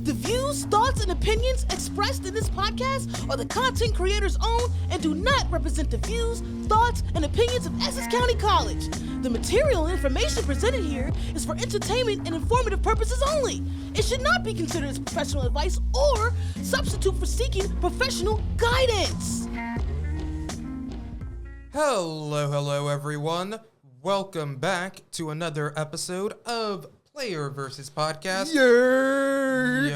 The views, thoughts, and opinions expressed in this podcast are the content creator's own and do not represent the views, thoughts, and opinions of Essex County College. The material and information presented here is for entertainment and informative purposes only. It should not be considered as professional advice or substitute for seeking professional guidance. Hello everyone. Welcome back to another episode of Player versus Podcast. We're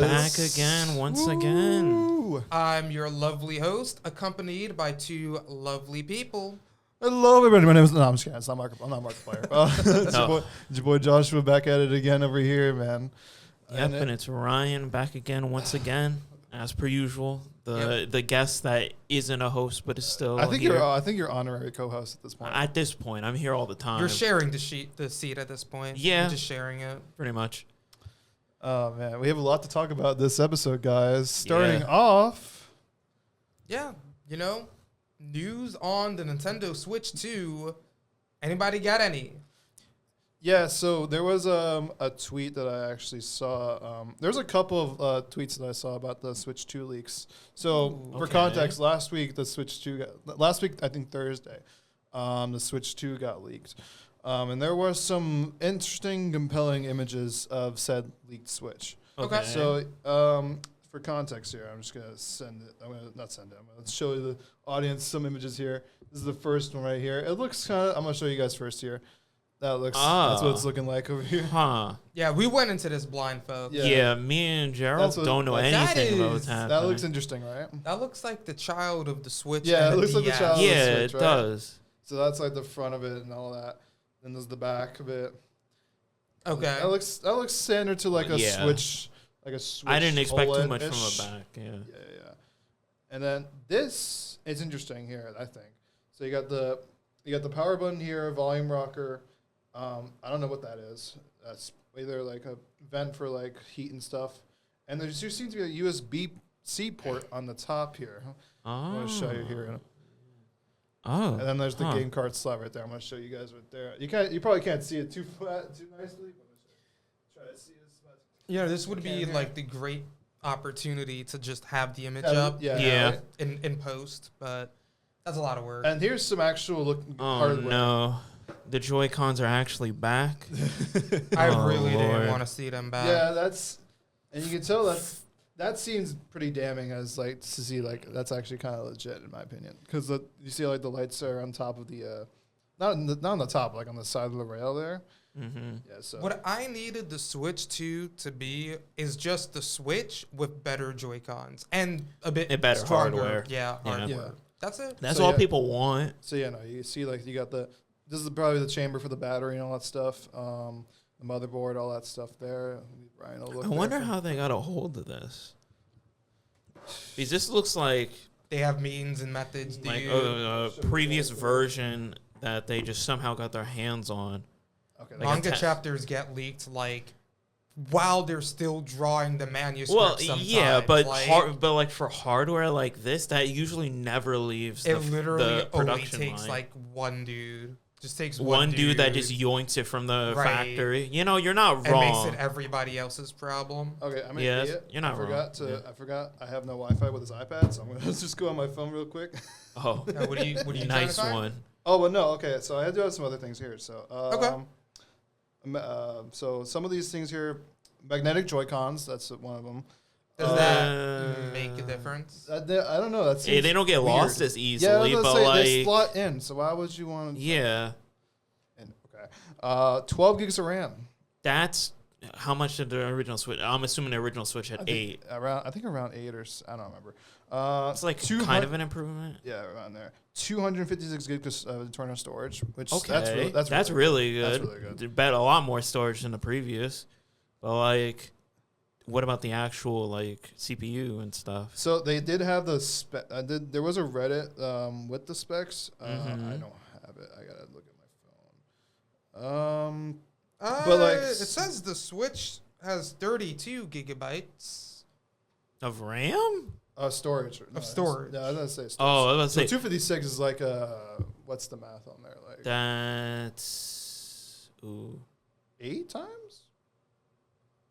back again, once again. I'm your lovely host, accompanied by two lovely people. Hello, everybody. My name is... No, I'm just kidding. I'm not Markiplier. It's your boy Joshua back at it again over here, man. Yep, and it's Ryan back again, once again, as per usual. The guest that isn't a host but is still I think here. you're honorary co-host at this point. At this point, I'm here all the time. You're sharing the seat at this point. Yeah. You're just sharing it. Pretty much. Oh, man. We have a lot to talk about this episode, guys. Starting off... Yeah, news on the Nintendo Switch 2. Anybody got any? Yeah, so there was a tweet that I actually saw. There's a couple of tweets that I saw about the Switch 2 leaks. So for context, last week I think Thursday, the Switch 2 got leaked. And there were some interesting, compelling images of said leaked Switch. Okay. So for context here, I'm just going to send it. I'm going to show the audience some images here. This is the first one right here. It looks kind of, I'm going to show you guys first here. That's what it's looking like over here. Huh. Yeah, we went into this blind, folks. Yeah, me and Gerald don't know anything about what's happening. That looks interesting, right? That looks like the child of the Switch. Yeah, it looks like the child of the Switch, it right? does. So that's like the front of it and all that. Then there's the back of it. Okay. That looks standard to like a Switch, like a Switch. I didn't expect too much OLED-ish. from a back. Yeah. And then this is interesting here, I think. So you got the power button here, volume rocker. I don't know what that is. That's either like a vent for like heat and stuff. And there just seems to be a USB-C port on the top here. I'm going to show you here. Oh. And then there's the game card slot right there. I'm going to show you guys right there. You probably can't see it too nicely, but try to see this. Yeah, this would be like the great opportunity to just have the image up. Yeah. In post, but that's a lot of work. And here's some actual looking hardware. No. The Joy-Cons are actually back. I really didn't want to see them back. Yeah, and you can tell that seems pretty damning as like to see like that's actually kind of legit in my opinion because you see like the lights are on top of the not on the top, like on the side of the rail there. Mm-hmm. Yeah. So what I needed the Switch 2 to be is just the Switch with better Joy-Cons and a bit better stronger, hardware. Hardware. Yeah. That's it. That's all people want. So no, you see like you got this is probably the chamber for the battery and all that stuff. The motherboard, all that stuff there. Brian will look. I wonder how they got a hold of this. Because this looks like They have means and methods. like a previous version that they just somehow got their hands on. Okay. Like manga chapters get leaked like while they're still drawing the manuscript. Well, yeah, but like, like for hardware like this, that usually never leaves. It literally the only production takes line. like one dude. Just takes one dude that just yoinks it from the factory. You're not wrong. And makes it everybody else's problem. Okay, I'm an Yes, idiot. you're not wrong. I forgot. I have no Wi-Fi with this iPad, so I'm gonna just go on my phone real quick. Oh, what are you nice trying to one. Oh, well, no. Okay, so I do have some other things here. So so some of these things here, magnetic Joy-Cons. That's one of them. Does that make a difference? I don't know. That's They don't get lost as easily, but they slot in. So why would you want to? Yeah. Okay. 12 gigs of RAM. That's how much did the original Switch? I'm assuming the original Switch had 8. I think around 8 or I don't remember. It's like kind of an improvement. Yeah, around there. 256 gigs of internal storage, which okay, that's really good. That's really good. Bet a lot more storage than the previous. But like, what about the actual like CPU and stuff? So they did have the spec. There was a Reddit with the specs. I don't have it. I gotta look at my phone. But like it says the Switch has 32 gigabytes of RAM. Storage. Of storage. Yeah, I was gonna say storage. Oh, I was gonna say 256 is like what's the math on there? Like that's 8 times.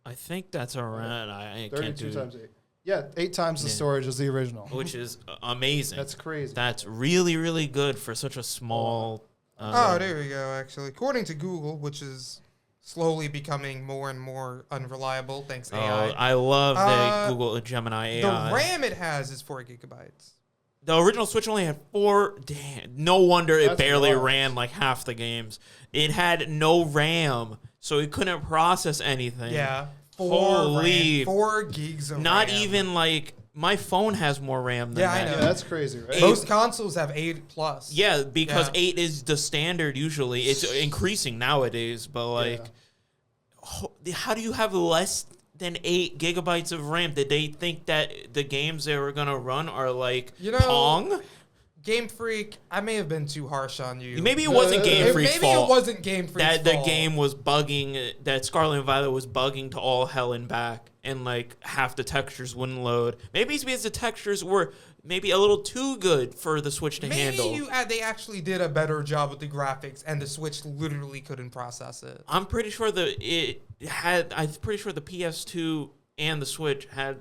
I think that's around. I can't 32 do times 8. Yeah, 8 times the storage as the original. which is amazing. That's crazy. That's really, really good for such a small. There we go, actually. According to Google, which is slowly becoming more and more unreliable, thanks AI. I love the Google Gemini AI. The RAM it has is 4 gigabytes. The original Switch only had 4. Damn, no wonder it That's barely wild. ran like half the games. It had no RAM, so it couldn't process anything. Yeah. 4 4 gigs of Not RAM. even like my phone has more RAM than Yeah, I that. know. Yeah, that's crazy, right? Most consoles have 8 plus. Yeah, because Yeah. 8 is the standard usually. It's increasing nowadays, but like, how do you have less than 8 gigabytes of RAM? Did they think that the games they were gonna run are like Pong? Game Freak, I may have been too harsh on you. Maybe it wasn't Game Freak's Maybe fault. it wasn't Game Freak's That fault. the game was bugging, that Scarlet and Violet was bugging to all hell and back, and like half the textures wouldn't load. Maybe it's because the textures were maybe a little too good for the Switch to handle. Maybe they actually did a better job with the graphics, and the Switch literally couldn't process it. I'm pretty sure the PS2 and the Switch had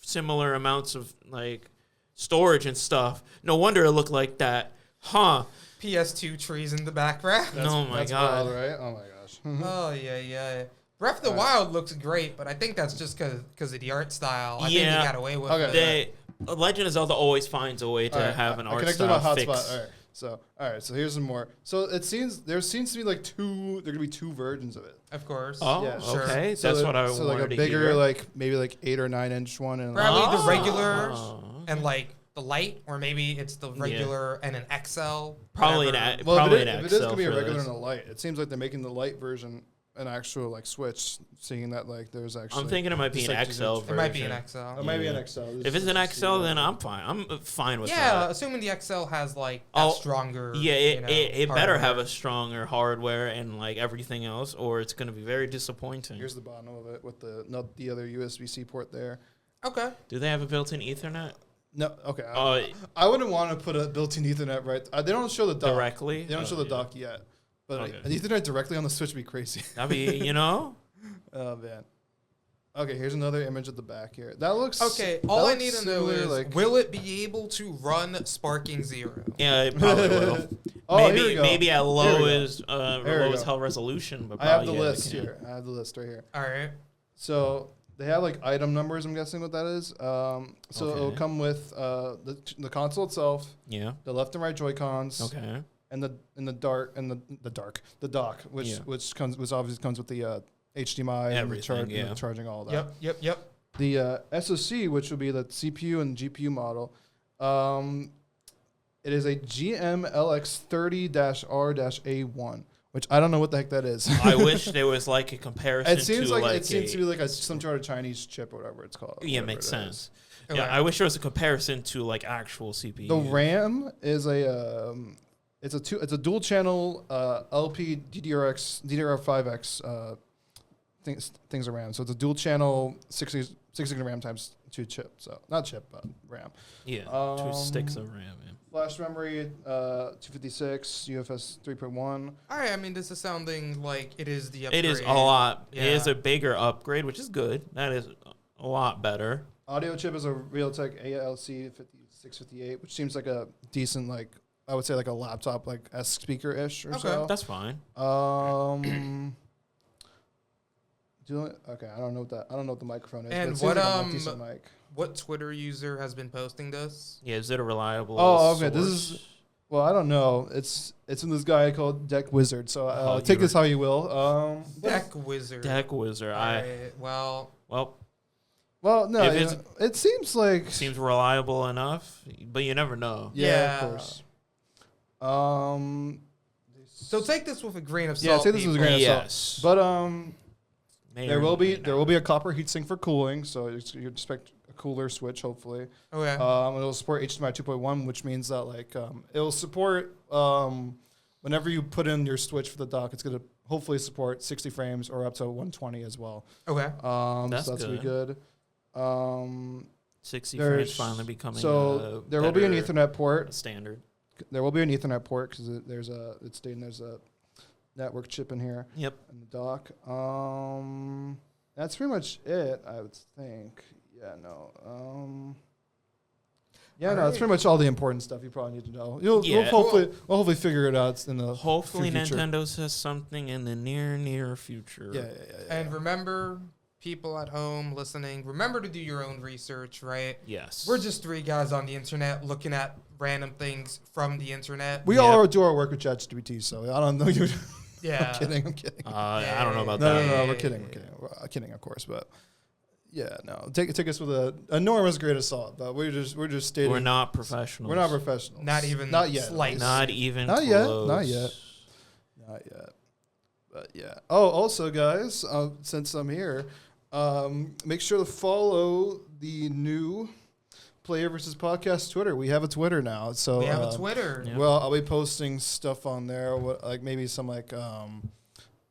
similar amounts of like storage and stuff. No wonder it looked like that. Huh. PS2 trees in the background. Oh my That's god. wild, right? Oh my gosh. Oh, yeah. Breath of the Wild looks great, but I think that's just because of the art style. I think Yeah. they got away with Okay. it. Legend of Zelda always finds a way to have an I art connected style my fix. hotspot. All right. So here's some more. So there seems to be like there gonna be 2 versions of it. Of course. Oh, Yeah, sure. okay. So That's what I so wanted like a to bigger, hear. like maybe like 8 or 9 inch one, and Probably the regular Oh, and like the light, or maybe it's the regular and an XL. Probably whatever. an well, probably if an it is XL gonna be a for regular this. and a light, it seems like they're making the light version an actual like Switch. Seeing that like there's actually. I'm thinking it might be just, an like, XL It might be an version. XL. Oh, maybe an XL. If it's an XL, then I'm fine. I'm fine with Yeah, that. assuming the XL has like Oh, stronger. Yeah, it better hardware. have a stronger hardware and like everything else, or it's going to be very disappointing. Here's the bottom of it with the other USB-C port there. Okay. Do they have a built-in Ethernet? No, okay. I wouldn't want to put a built-in Ethernet right. They don't show the dock Directly? They don't show the dock yet. But Okay. an Ethernet directly on the Switch would be crazy. That'd be, Oh man. Okay, here's another image at the back here. That looks Okay, that all I looks need to know similar, is, like, will it be able to run Sparking Zero? yeah, it probably will. Oh, here we maybe go. maybe at Here we go. lowest Here we go. hell resolution, but I have the probably, yeah, list they can. here. I have the list right here. All right. So they have like item numbers. I'm guessing what that is. So it'll Okay. come with the console itself, Yeah. the left and right Joy Cons, Okay. and the dock, which obviously comes with the HDMI and the, Everything, yeah. and the charging, all that. Yep. The SoC, which will be the CPU and GPU model, it is a GMLX30-R-A1, which I don't know what the heck that is. I wish there was like a comparison. It seems to like it seems a- to be like some sort of Chinese chip or whatever it's called. Yeah, whatever makes it sense. is. Okay. Yeah, I wish there was a comparison to like actual CPU. The RAM is it's a dual channel LP DDR5X things of RAM. So it's a dual channel 60 RAM times 2 chip. So not chip, but RAM. Yeah, 2 sticks of RAM. Yeah. Flash memory 256 UFS 3.1. All right. I mean, this is sounding like it is the upgrade. It is a lot. Yeah. It is a bigger upgrade, which is good. That is a lot better. Audio chip is a Realtek ALC 5658, which seems like a decent, like I would say like a laptop like S speaker ish or so. That's fine. Okay, I don't know what the microphone is. And but it seems what, like a decent mic. What Twitter user has been posting this? Yeah, is it a reliable? Oh, okay. This source? is well, I don't know. It's in this guy called Deck Wizard. So Oh, take you this how you will. Deck Wizard. Deck Wizard. All right. Well, Well, no, If it seems like seems reliable enough, but you never know. yeah, Yeah. of course. so take this with a grain of Yeah, salt. take this with a people. grain of Yes. salt. But May there or will may be not. a copper heatsink for cooling, so you expect a cooler switch hopefully. Okay. It'll support HDMI 2.1, which means that like it'll support whenever you put in your switch for the dock, it's gonna hopefully support 60 frames or up to 120 as well. Okay. That's so that's really good. 60 there's- frames finally becoming So there will be an better Ethernet port. standard. There will be an Ethernet port because there's a network chip in here Yep. in the dock. That's pretty much it, I would think. Yeah, no. That's pretty much all the important stuff you probably need to know. We'll hopefully figure it out in the Hopefully future. Nintendo says something in the near future. Yeah. And remember, people at home listening, remember to do your own research, right? Yes. We're just three guys on the internet looking at random things from the internet. We all do our work with ChatGPT, so I don't know you. Yeah. I'm kidding. I don't know about No, that. we're kidding. We're kidding, of course, but yeah, no. Take us with an enormous grain of salt, but we're just stating We're not professionals. We're not professionals. Not even not yet. slightly. Not even Not close. yet. But yeah. Oh, also, guys, since I'm here, make sure to follow the new Player versus Podcast Twitter. We have a Twitter now, so We have a Twitter. Yeah. Well, I'll be posting stuff on there. Maybe some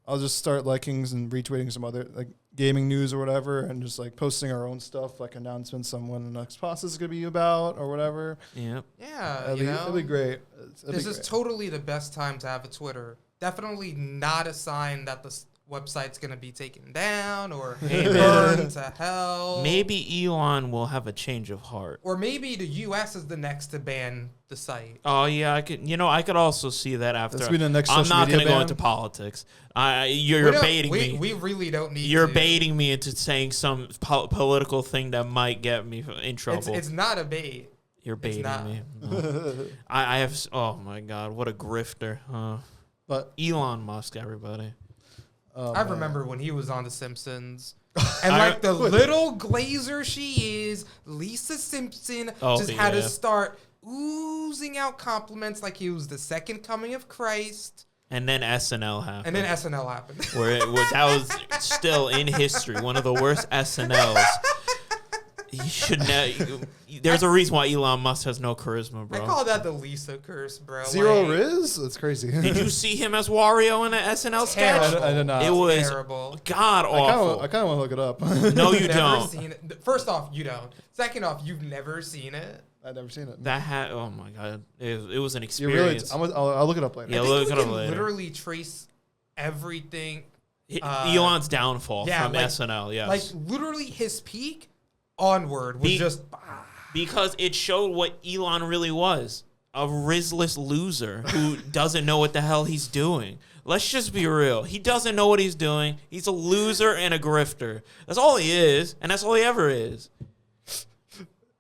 I'll just start liking and retweeting some other gaming news or whatever, and just posting our own stuff, announcements on when the next podcast is gonna be about or whatever. Yep. Yeah, It'll be great. This is totally the best time to have a Twitter. Definitely not a sign that the website's going to be taken down or burned to hell. Maybe Elon will have a change of heart. Or maybe the U.S. is the next to ban the site. Oh yeah, I could also see see after. That's been the next I'm social not media going to go ban? into politics. You're baiting me. We really don't need You're to. baiting me into saying some political thing that might get me in trouble. It's not a bait. You're baiting not. me. No. I have. Oh my God, what a grifter! But Elon Musk, everybody. I remember when he was on The Simpsons. And the little glazer she is, Lisa Simpson just had to start oozing out compliments like he was the second coming of Christ. And then SNL happened. Where that was still in history, one of the worst SNLs. You should know. There's a reason why Elon Musk has no charisma, bro. I call that the Lisa curse, bro. Zero Riz? That's crazy. Did you see him as Wario in an SNL sketch? I did not. It was terrible. god awful. I kind of want to look it up. No, you Never don't. seen it. First off, you don't. Second off, you've never seen it. I've never seen it. Oh my god, it was an You really? experience. I'll look it up later. Yeah, I think look you it up can later. literally trace everything. Elon's downfall from SNL, yes. Like literally his peak onward was just because it showed what Elon really was. A rizless loser who doesn't know what the hell he's doing. Let's just be real. He doesn't know what he's doing. He's a loser and a grifter. That's all he is, and that's all he ever is.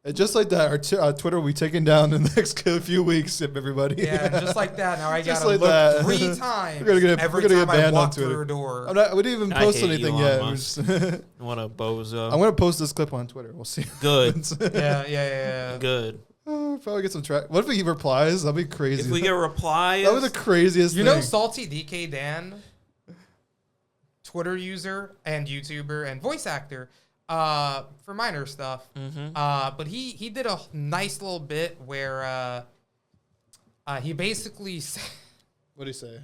And just like that, our Twitter will be taken down in the next few weeks, everybody. Yeah, just like that. Now I Just gotta like look that. 3 times We're gonna every get time I banned on walk Twitter. through a door. We didn't even I post hate anything Elon yet. Musk. What a bozo. I'm gonna post this clip on Twitter. We'll see. Good. Yeah. Good. Probably get some track. What if he replies? That'd be crazy. If we get replies, that was the craziest You thing. know Salty DK Dan, Twitter user and YouTuber and voice actor, for minor stuff. But he did a nice little bit where he basically What did he say?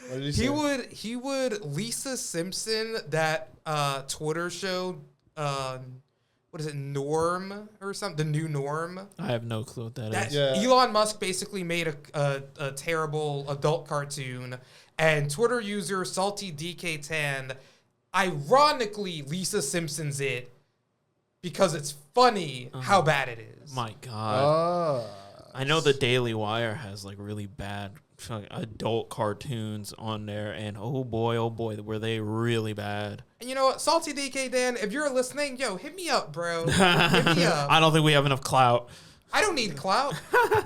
What did he say? he would Lisa Simpson that Twitter show. What is it, Norm or something? The new Norm. I have no clue what that is. Yeah. Elon Musk basically made a terrible adult cartoon, and Twitter user Salty DK10, ironically, Lisa Simpson's it because it's funny how bad it is. My God. Ah. I know the Daily Wire has really bad adult cartoons on there, and oh boy, were they really bad. And you know what, Salty DK Dan, if you're listening, hit me up, bro. Hit me up. I don't think we have enough clout. I don't need clout.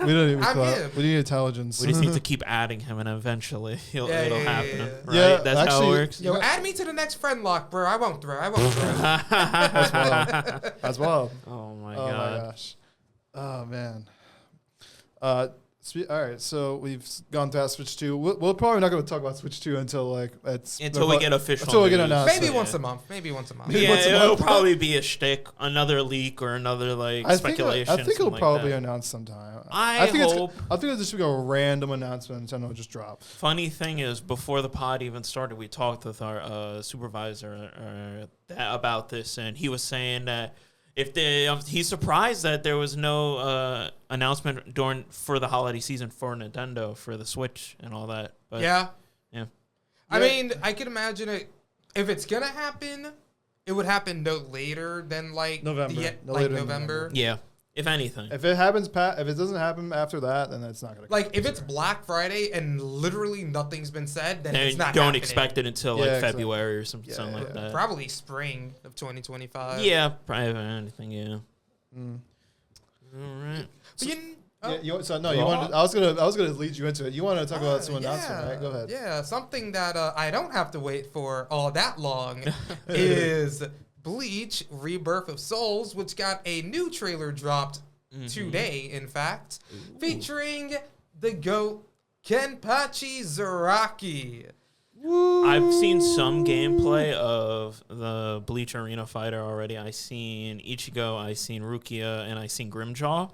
We don't even I'm clout. him. We need intelligence. We just need to keep adding him, and evenally it'll happen. yeah. Right? Yeah, That's how it actually, works. Yo, add me to the next friend lock, bro. I won't throw. As well. Oh my Oh God. my gosh. Oh man. All right, so we've gone past Switch 2. We're probably not going to talk about Switch 2 until we get official. Until we get news. announced. Maybe once a month. Maybe once a month. Maybe Yeah, once a it'll month. probably be a shtick, another leak or another speculation. I think it'll something probably like that. announce sometime. I think hope. I think it'll just be a random announcement and it'll just drop. Funny thing is, before the pod even started, we talked with our supervisor about this, and he was saying that he's surprised that there was no announcement for the holiday season for Nintendo for the Switch and all that. But Yeah. yeah. I mean, I can imagine it. if it's gonna happen, it would happen no later than like November. No like later than November. Yeah, if anything. If it happens, if it doesn't happen after that, then it's not gonna. Like if it's Black Friday and literally nothing's been said, then They it's not don't happening. expect it until like exactly. February or something like that. Probably spring of 2025. Yeah, probably anything. Yeah. Mm. All right. But You wanted. I was gonna lead you into it. You want to talk about some announcement, right? Go ahead. Yeah, something that I don't have to wait for all that long is Bleach: Rebirth of Souls, which got a new trailer dropped today, in fact, featuring the GOAT Kenpachi Zaraki. I've seen some gameplay of the Bleach Arena Fighter already. I seen Ichigo, I seen Rukia, and I seen Grimjaw.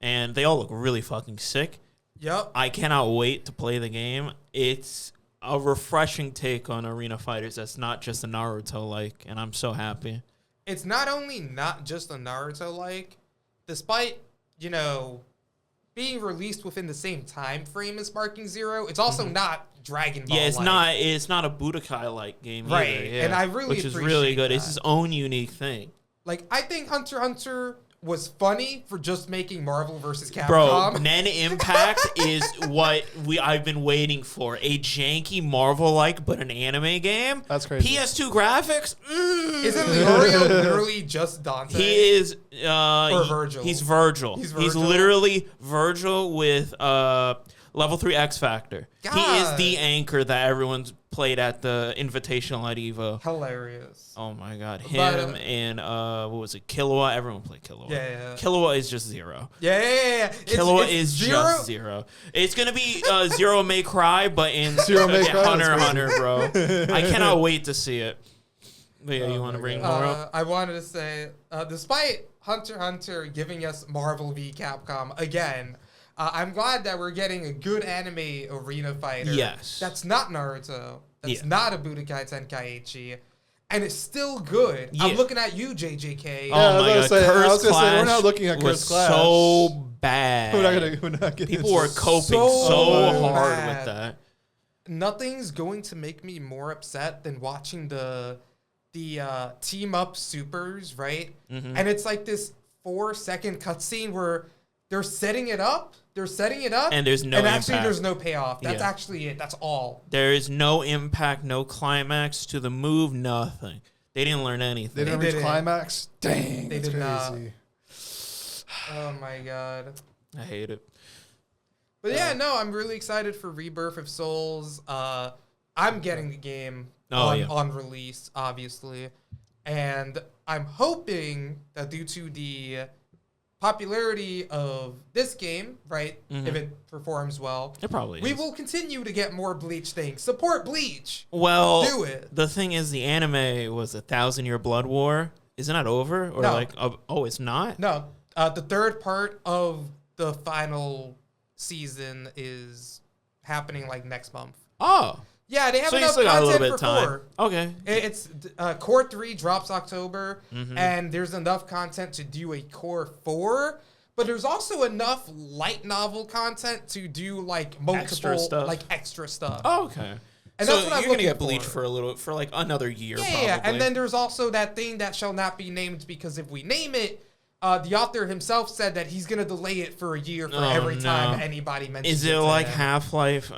And they all look really fucking sick. Yep. I cannot wait to play the game. It's a refreshing take on Arena Fighters that's not just a Naruto-like, and I'm so happy. It's not only not just a Naruto-like, despite, being released within the same time frame as Marking Zero, it's also not Dragon Ball. Yeah, it's not a Budokai-like game right. either. Yeah, And I really which is appreciate really good. that. It's its own unique thing. Like, I think Hunter x Hunter was funny for just making Marvel vs. Capcom. Bro, Nen Impact is what I've been waiting for. A janky Marvel-like, but an anime game. That's crazy. PS2 graphics? Isn't Leorio literally just Dante? He is... or Virgil. He's Virgil. He's He's Virgil? literally Virgil with level 3 X Factor. He is God. the anchor that everyone's played at the Invitational at EVO. Hilarious. Oh my god. But, Him and, what was it? Killua. Everyone played Killua. Yeah. Killua is just Zero. Yeah. Killua It's is Zero. just Zero. It's gonna be Zero May Cry, but in Zero May Cry, Hunter that's x Hunter, bro. I cannot wait to see it. But yeah, you want to bring more up? I wanted to say, despite Hunter x Hunter giving us Marvel v. Capcom again, I'm glad that we're getting a good anime arena fighter. Yes. That's not Naruto. That's Yeah. not a Budokai Tenkaichi. And it's still good. Yeah. I'm looking at you, JJK. Yeah, I was my gonna god, say- I Curse was gonna say, we're Clash not looking at Curse was Clash. so bad. We're not getting People into were it. coping So so hard bad. with that. Nothing's going to make me more upset than watching the team up supers, right? Mm-hmm. And it's like this 4-second cutscene where they're setting it up, And there's no and actually impact. there's no payoff. That's Yeah. actually it. That's all. There is no impact, no climax to the move, nothing. They didn't learn They anything. didn't They reach didn't. climax. Dang, They that's did not. crazy. Oh my god. I hate it. But yeah, no, I'm really excited for Rebirth of Souls. I'm getting the game on release, obviously. And I'm hoping that due to the popularity of this game, right, if it performs well, It probably we is. will continue to get more Bleach things. Support Bleach. Well, Do it. the thing is, the anime was 1,000-Year Blood War. Isn't that over? Or No. it's not? No, the third part of the final season is happening like next month. Oh. Yeah, they have So you enough still got a little content bit for of time. 4. Okay. It's Core 3 drops October, Mm-hmm. and there's enough content to do a Core 4, but there's also enough light novel content to do like multiple extra stuff. Oh, okay. And so that's what I'm you're gonna get looking Bleach for. for like another year. Yeah, probably. yeah, and then there's also that thing that shall not be named because if we name it, the author himself said that he's gonna delay it for a year for every time anybody mentions it. Is it to like him. Half-Life?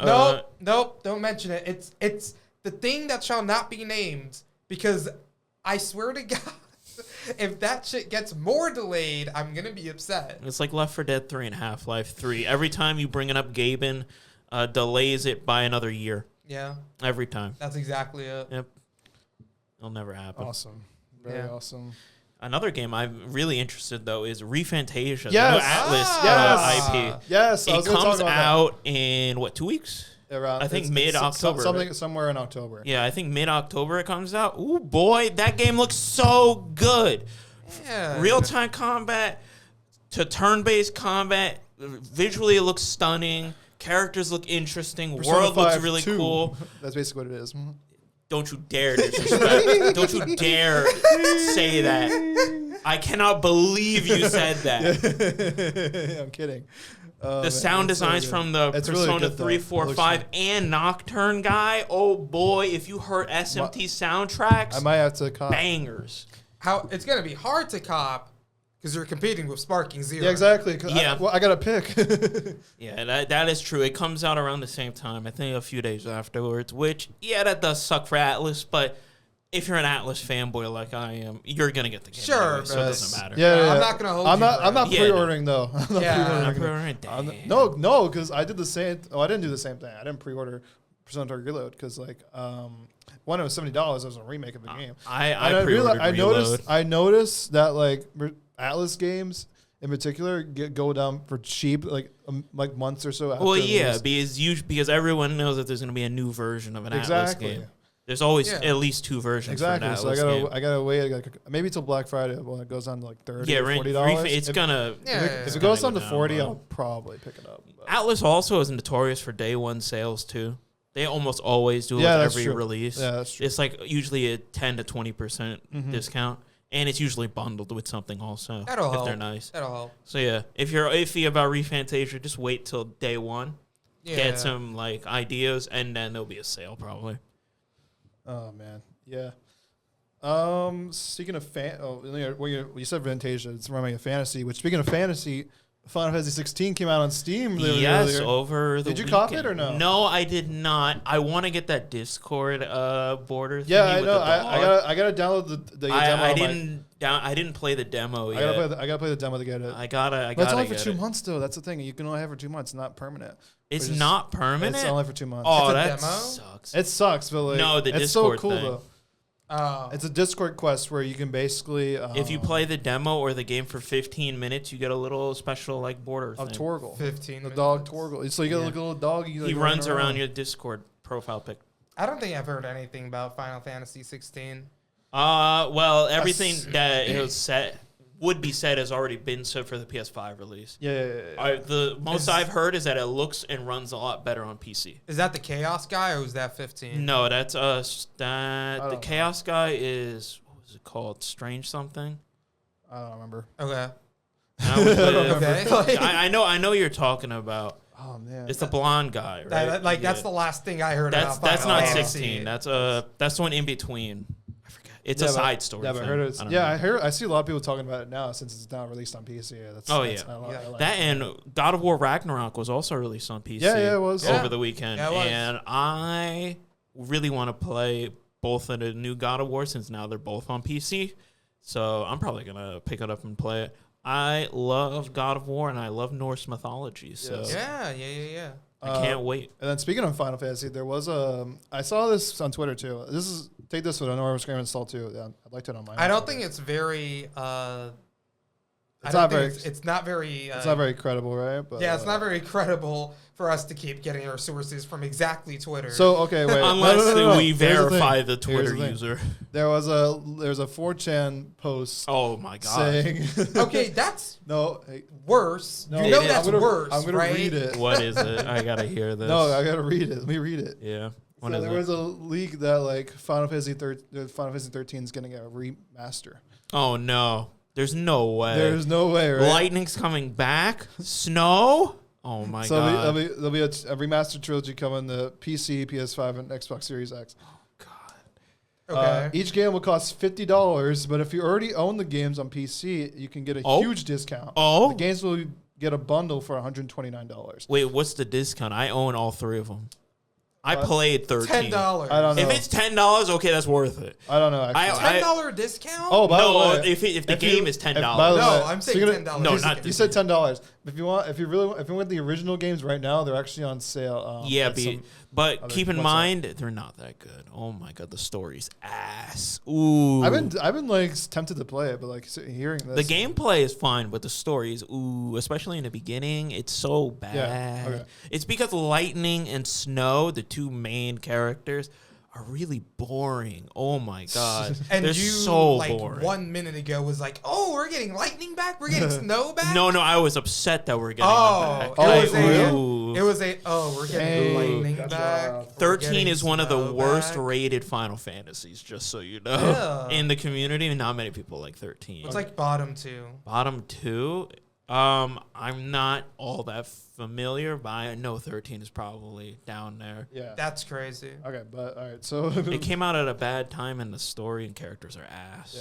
Nope, don't mention it. It's the thing that shall not be named because I swear to God, if that shit gets more delayed, I'm gonna be upset. It's like Left 4 Dead 3 and Half-Life 3. Every time you bring it up, Gaben delays it by another year. Yeah, Every time. that's exactly it. Yep. It'll never happen. Awesome. Very awesome. Another game I'm really interested, though, is ReFantasia. Yes. The new Atlas Yes. IP. Yes, I It was gonna comes talk about out in, 2 weeks? that. Around, I think it's mid-October, something somewhere in October. Yeah, I think mid-October it comes out. Ooh, boy, that game looks so good. Yeah. Real-time combat to turn-based combat. Visually, it looks stunning. Characters look interesting. Persona World looks 5 really 2. cool. That's basically what it is. Don't you dare disrespect. Don't you dare say that. I cannot believe you said that. I'm kidding. The sound designs from the It's really Persona good, though. 3, It 4, looks 5, good. and Nocturne guy. Oh boy, if you heard SMT soundtracks, I might have to cop. bangers. How it's gonna be hard to cop because you're competing with Sparking Zero. Yeah, exactly. Yeah. I got to pick. Yeah, that is true. It comes out around the same time. I think a few days afterwards, which, yeah, that does suck for Atlas, but if you're an Atlas fanboy like I am, you're going to get the game Sure, anyway, so it doesn't matter. Yeah, I'm not gonna hold I'm you not. for I'm not it. Yeah, pre-ordering though. I'm not Yeah. pre-ordering. I'm pre-ordering. Damn. No, because I did the same. Oh, I didn't do the same thing. I didn't pre-order Persona 3 Reload because one, it was $70. It was a remake of the game. I pre-ordered Reload. I noticed that like Atlas games in particular go down for cheap like months or so after. Well, the yeah, release. because everyone knows that there's going to be a new version of an Atlas Exactly. game. There's always Yeah. at least two versions Exactly. for an So I Atlas game. gotta wait maybe till Black Friday when it goes down to like $30 Yeah, or $40. it's If- gonna. Yeah. If it gonna goes down go to 40, but- I'll probably pick it up. But- Atlas also is notorious for day one sales too. They almost always do it Yeah, with that's every true. release. Yeah, that's true. It's like usually a 10 to 20% Mm-hmm. discount, and it's usually bundled with something also That'll if help. they're nice. That'll help. So yeah, if you're iffy about ReFantasia, just wait till day one, Yeah. get some like ideas, and then there'll be a sale probably. Oh man, yeah. Speaking of you said Fantasia, it's reminding me of fantasy. Which speaking of fantasy, Final Fantasy 16 came out on Steam. Yes, earlier. over the Did you cop weekend. it or no? No, I did not. I want to get that Discord border. Yeah, thingy I with know. the dog. I gotta download the demo. I didn't play the demo I yet. gotta play the demo to get it. I gotta But it's only for get 2 it. months though. That's the thing. You can only have it for 2 months. It's not permanent. It's Which is- not permanent. It's only for 2 months. Oh, It's a that demo? sucks. It sucks, but like No, the it's Discord so cool thing. though. Oh. It's a Discord quest where you can basically If you play the demo or the game for 15 minutes, you get a little special like border of thing. Torgal, 15 the dog minutes. Torgal. So you get Yeah. like a little dog. You, He like, runs around your Discord profile pic. I don't think I've heard anything about Final Fantasy 16. Well, everything that is set would be said has already been said for the PS5 release. Yeah. The most Is- I've heard is that it looks and runs a lot better on PC. Is that the Chaos guy or is that 15? No, that's the know. Chaos guy is what was it called? Strange something. I don't remember. Okay. I was with- Okay. I know you're talking about. Oh man, It's the blonde guy, right? That's Yeah. the last thing I heard That's about Final not Fantasy. 16. That's the one in between. I forget. It's a but- side story. Yeah, but I thing. heard it's. don't Yeah, know. I heard. I see a lot of people talking about it now since it's now released on PC. That's, Oh, that's, yeah. I like That and God of War Ragnarok was also released on PC. Yeah, it was. over Yeah. the weekend, Yeah, it was. and I really want to play both of the new God of War since now they're both on PC. So I'm probably gonna pick it up and play it. I love God of War and I love Norse mythology, so Yes. Yeah. I can't wait. And then speaking of Final Fantasy, there was I saw this on Twitter too. Take this one. I know I was going to install too. Yeah, I'd like to on my. I don't Twitter. think it's very. It's not very. It's not very. It's not very credible, right? But, Yeah, it's not very credible for us to keep getting our sources from exactly Twitter. So okay, wait. Unless No. we Here's the thing. verify the Here's Twitter the thing. user. There's a 4chan post Oh my god! saying. okay, that's No. Hey, worse. no. You know It is. that's I'm gonna, worse, I'm gonna right? read it. What is it? I gotta hear this. No, I gotta read it. Let me read it. Yeah. What So is there it? was a leak that like Final Fantasy 13 is gonna get a remaster. Oh no! There's no way. There's no way, right? Lightning's coming back. Snow. Oh my So god! there'll be a remastered trilogy coming to PC, PS5, and Xbox Series X. Okay. Each game will cost $50, but if you already own the games on PC, you can get a Oh. huge discount. Oh. The games will get a bundle for $129. Wait, what's the discount? I own all three of them. I played 13. $10. I don't know. If it's $10, okay, that's worth it. I don't know. Actually. $10 discount? Oh, by the No, way, if the if game you- is $10. by the No, way, I'm saying speaking of- $10. No, discount. not You said $10. If you want the original games right now, they're actually on sale. Yeah, at some but other keep in website. mind they're not that good. Oh my god, the story's ass. Ooh. I've been like tempted to play it, but like hearing this, The gameplay is fine, but the story is especially in the beginning, it's so bad. okay. It's because Lightning and Snow, the two main characters, are really boring. Oh my god. And They're you, so like, boring. 1 minute ago was like, oh, we're getting lightning back? We're getting snow back? No, I was upset that we're getting Oh, them back. it was a, we're getting Dang. lightning Gotcha. back. We're 13 getting is one of the snow worst back. rated Final Fantasies, just so you know. Yeah. In the community, not many people like 13. It's like bottom 2. Bottom 2? I'm not all that familiar, but I know 13 is probably down there. Yeah. That's crazy. Okay, but all right. So It came out at a bad time, and the story and characters are ass.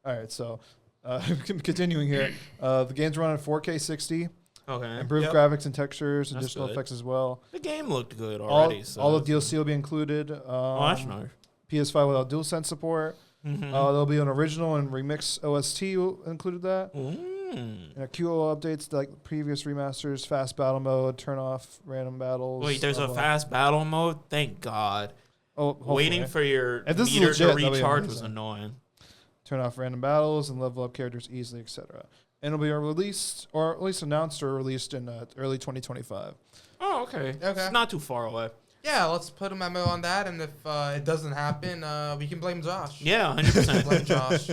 Yeah. All right. So continuing here, the game's running 4K 60, Okay. improved Yep. graphics and textures, That's additional good. effects as well. The game looked good already. All the DLC will be included. Oh, that's nice. PS5 without DualSense support. Mm-hmm. There'll be an original and remix OST included that. And QO updates like previous remasters, fast battle mode, turn off random battles. Wait, there's a fast battle mode? Thank God. Oh, hopefully. Waiting for your If this is meter legit, to that'll be recharge was amazing. annoying. Turn off random battles and level up characters easily, etc. And it'll be released, or at least announced or released in early 2025. Oh, okay. It's not too far away. Yeah, let's put a memo on that, and if it doesn't happen, we can blame Josh. Yeah, 100%. Blame Josh.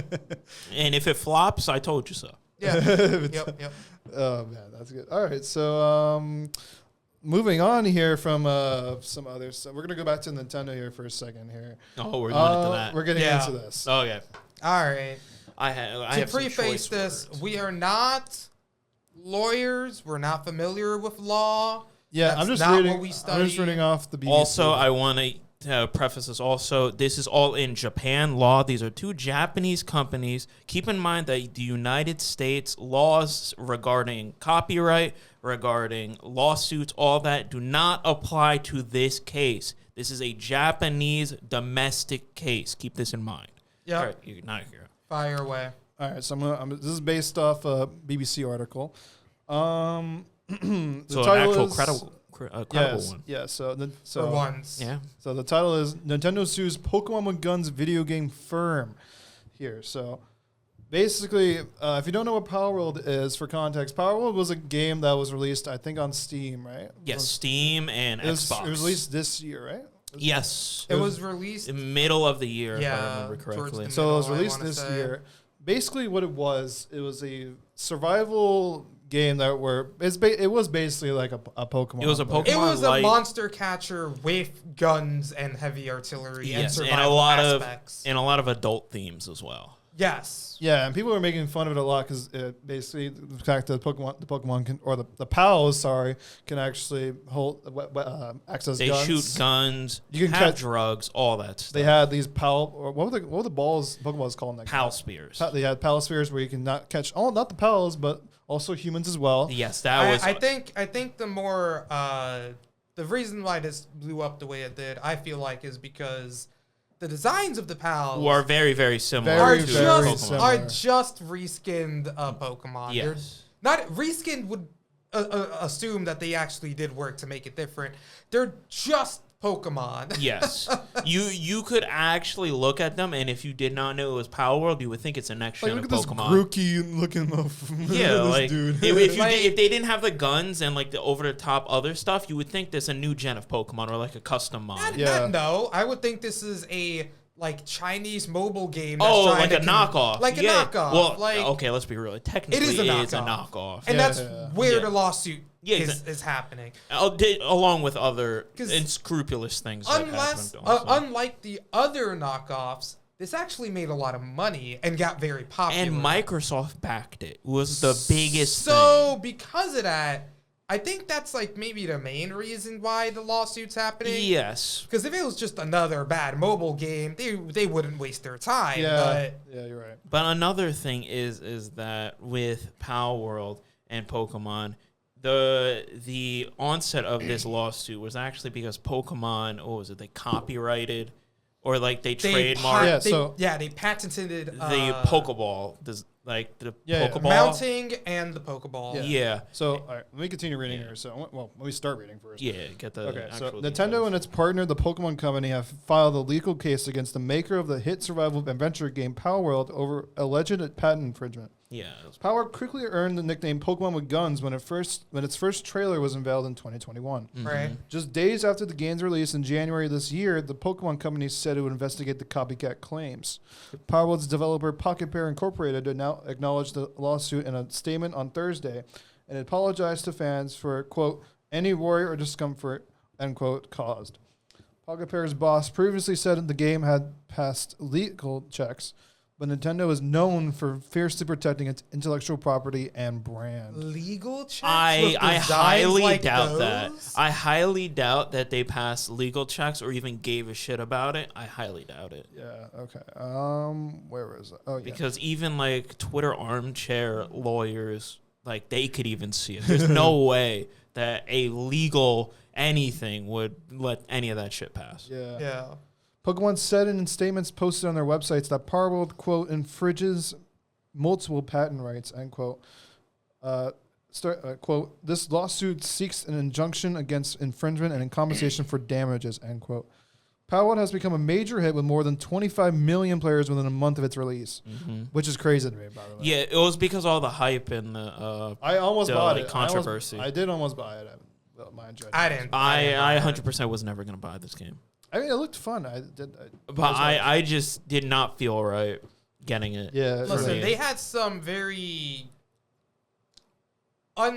And if it flops, I told you so. Yeah. Yep. Oh man, that's good. All right, so moving on here from some other stuff, we're gonna go back to Nintendo here for a second here. Oh, we're going into that. We're getting Yeah. into this. Okay. All right. I To have some preface choice this, words. we are not lawyers. We're not familiar with law. Yeah, That's I'm just not reading. what we I'm just study. reading off the BBC. Also, I want to preface this also. This is all in Japan law. These are two Japanese companies. Keep in mind that the United States laws regarding copyright, regarding lawsuits, all that do not apply to this case. This is a Japanese domestic case. Keep this in mind. Yep. All right, you're not here. Fire away. All right, so this is based off a BBC article. The So an title actual is- credible yes, one. yeah. So For once. Yeah. So the title is Nintendo sues Pokemon with Guns video game firm. Here, so basically, if you don't know what Power World is, for context, Power World was a game that was released, I think, on Steam, right? Yes, Steam and Xbox. It was released this year, right? Yes. It was released. In the middle of the year, if I Yeah, remember towards correctly. the So it was middle, I released wanna this say. year. Basically, what it was a survival game that it was basically like a Pokemon. It was a but- Pokemon. It was a Light. monster catcher with guns and heavy artillery and Yes, survival and a lot aspects. of adult themes as well. Yes. Yeah, and people were making fun of it a lot because basically the fact that the Pokemon can, or the pals, can actually hold access They guns. shoot guns, You can have catch- drugs, all that stuff. They had these or what were the balls Pokemon's called? In that Pal game? spears. They had pal spheres where you can not catch not the pals but also humans as well. Yes, that was. I think the more the reason why this blew up the way it did, I feel like, is because the designs of the pals who are very, very similar Very, to very Pokemon. similar. are just reskinned Pokemon. They're Yes. not reskinned would assume that they actually did work to make it different. They're just Pokemon. Yes. You could actually look at them, and if you did not know it was Power World, you would think it's a next Like gen look of at this Pokemon. Grookey looking motherfucker. Yeah, this like dude. if they didn't have the guns and like the over the top other stuff, you would think there's a new gen of Pokemon or like a custom mod. Yeah. No, I would think this is a Chinese mobile game. That's Oh, trying like to a knockoff. Like a Yeah. knockoff. Well, like, okay, let's be real. Technically, It is a it's a knockoff. knockoff. and Yeah, that's yeah. where Yeah. the lawsuit Yeah, is happening. Along with other 'Cause unscrupulous things that Unless, happened. Also. unlike the other knockoffs, this actually made a lot of money and got very popular. and Microsoft backed it. Was the biggest So because of that, I think that's like maybe the main reason why the lawsuit's happening. thing. Yes. Because if it was just another bad mobile game, they wouldn't waste their time. yeah, you're right. But another thing is that with Power World and Pokemon, the onset of this lawsuit was actually because Pokemon, what was it? They copyrighted or like they trademarked Yeah, they patented the Pokeball. Like the Yeah, yeah. Pokeball. mounting and the Pokeball. Yeah. So, all right, let me continue reading here. So, well, let me start reading first. Yeah, get the Okay, so actual Nintendo details. and its partner, the Pokemon Company, have filed a legal case against the maker of the hit survival adventure game Power World over alleged patent infringement. Yeah. it was- Power quickly earned the nickname Pokemon with Guns when its first trailer was unveiled in 2021. Right. Just days after the game's release in January this year, the Pokemon Company said it would investigate the copycat claims. Power World's developer Pocket Pair Incorporated now acknowledged the lawsuit in a statement on Thursday and apologized to fans for, quote, any worry or discomfort, end quote, caused. Pocket Pair's boss previously said that the game had passed legal checks, but Nintendo is known for fiercely protecting its intellectual property and brand. Legal checks. I with highly designs like doubt that. those? I highly doubt that they passed legal checks or even gave a shit about it. I highly doubt it. Yeah. Okay. Where is it? Oh yeah. Because even like Twitter armchair lawyers, like they could even see it. There's no way that a legal anything would let any of that shit pass. Yeah. Yeah. Pokemon said in statements posted on their websites that Power World, quote, infringes multiple patent rights, end quote. Quote, this lawsuit seeks an injunction against infringement and in compensation for damages, end quote. Power World has become a major hit with more than 25 million players within a month of its release, which is crazy to me, by the way. Yeah, it was because of all the hype and the I almost bought it. controversy. I did almost buy it. I enjoyed it. I didn't. I 100% was never going to buy this game. I mean, it looked fun. But I just did not feel right getting it. Yeah. Listen, me. they had some very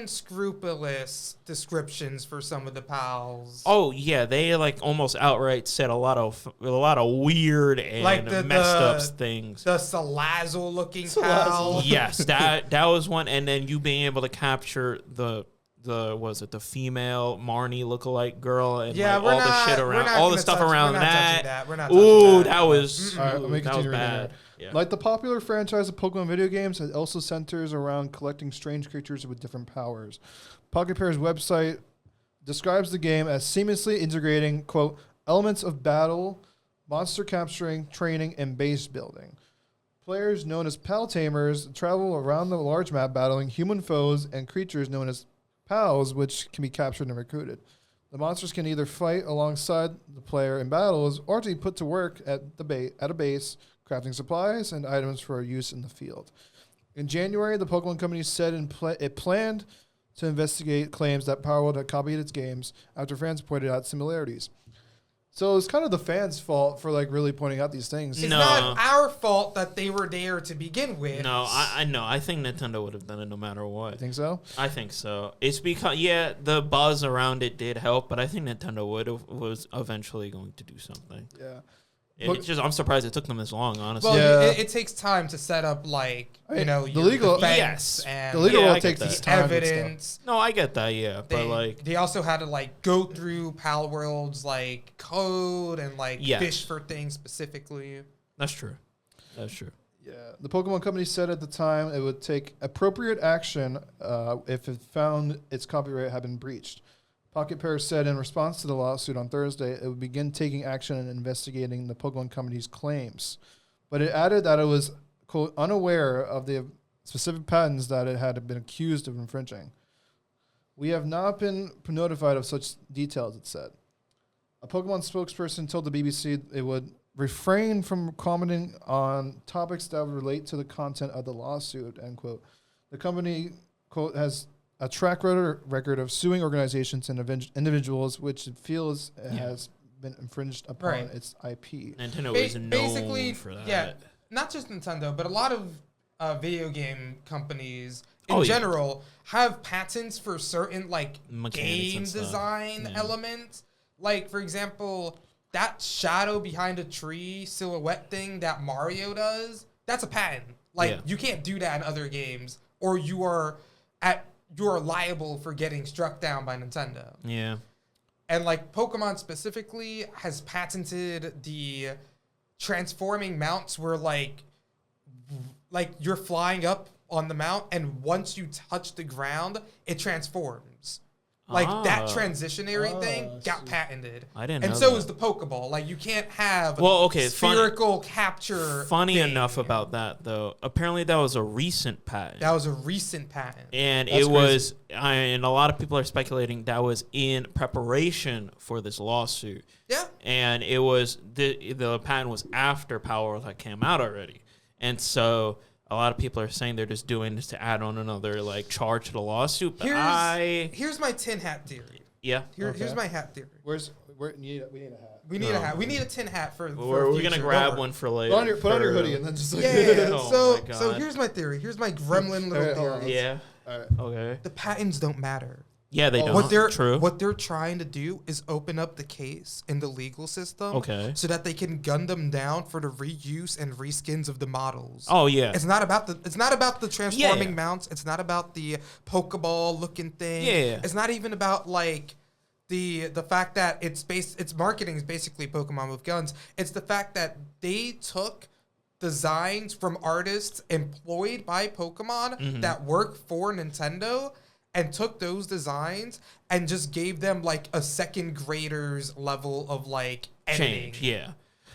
unscrupulous descriptions for some of the pals. Oh yeah, they like almost outright said a lot of weird and Like messed up things. The Salazzle looking pal. Yes, that was one, and then you being able to capture the female Marnie lookalike girl and Yeah, like, all the shit around, all the stuff around we're not touching that. We're not touching Ooh, that. that was All right, let me that was continue reading bad. here. Yeah. Like the popular franchise of Pokemon video games, it also centers around collecting strange creatures with different powers. Pocket Pair's website describes the game as seamlessly integrating, quote, elements of battle, monster capturing, training, and base building. Players known as Pal Tamers travel around the large map battling human foes and creatures known as pals, which can be captured and recruited. The monsters can either fight alongside the player in battles or to be put to work at a base, crafting supplies and items for use in the field. In January, the Pokemon Company said it planned to investigate claims that Power World had copied its games after fans pointed out similarities. So it's kind of the fans' fault for like really pointing out these things. It's No. not our fault that they were there to begin with. No, I know. I think Nintendo would have done it no matter I what. think so. I think so. It's because the buzz around it did help, but I think Nintendo was eventually going to do something. Yeah. It's just I'm surprised it took them this long, honestly. Well, Yeah. it takes time to set up, like, I mean, the your legal- defense Yes. and The legal Yeah, I will take get this that. time. and stuff. evidence. No, I get that, yeah, but like They also had to like go through Pal World's like code and like Yes. fish for things specifically. that's true. That's true. Yeah, the Pokemon Company said at the time it would take appropriate action if it found its copyright had been breached. Pocket Pair said in response to the lawsuit on Thursday, it would begin taking action and investigating the Pokemon Company's claims. But it added that it was, quote, unaware of the specific patents that it had been accused of infringing. We have not been notified of such details, it said. A Pokemon spokesperson told the BBC it would refrain from commenting on topics that would relate to the content of the lawsuit, end quote. The company, quote, has a track record of suing organizations and individuals which it feels it has been infringed upon Right. its IP. Nintendo is known Basically, for that. yeah, not just Nintendo, but a lot of video game companies in Oh, yeah. general have patents for certain like Mechanics game and stuff. design Yeah. elements. Like, for example, that shadow behind a tree silhouette thing that Mario does, that's a patent. Like, Yeah. you can't do that in other games, or you are liable for getting struck down by Nintendo. Yeah. And like Pokemon specifically has patented the transforming mounts where like you're flying up on the mount and once you touch the ground, it transforms. Like that transitionary thing got patented. I didn't and know so that. is the Pokeball. Like you can't have Well, okay, spherical capture. Funny thing. enough about that though. Apparently that was a recent patent. That was a recent patent. And That's it was, and a lot of people are speculating that was in preparation for this lawsuit. Yeah. And it was the patent was after Power World had came out already, and so a lot of people are saying they're just doing this to add on another like charge to the lawsuit. But Here's my tin hat theory. yeah, Here's my hat theory. We need a hat. We need a hat. We need a tin hat for. we're gonna future. grab Don't one for later. Put on your for- hoodie and then just like Yeah. Oh my so God. here's my theory. Here's my gremlin little Alright, hold on. theory. Yeah. All right. Okay. The patents don't matter. Yeah, they don't. What they're trying to do is open up the case in the legal system, so that they can gun them down for the reuse and reskins of the models. Oh yeah, it's not about the transforming mounts. It's not about the Pokeball looking thing. Yeah, it's not even about like the fact that its marketing is basically Pokemon with guns. It's the fact that they took designs from artists employed by Pokemon that work for Nintendo, and took those designs and just gave them like a second grader's level of like editing. Change. Yeah.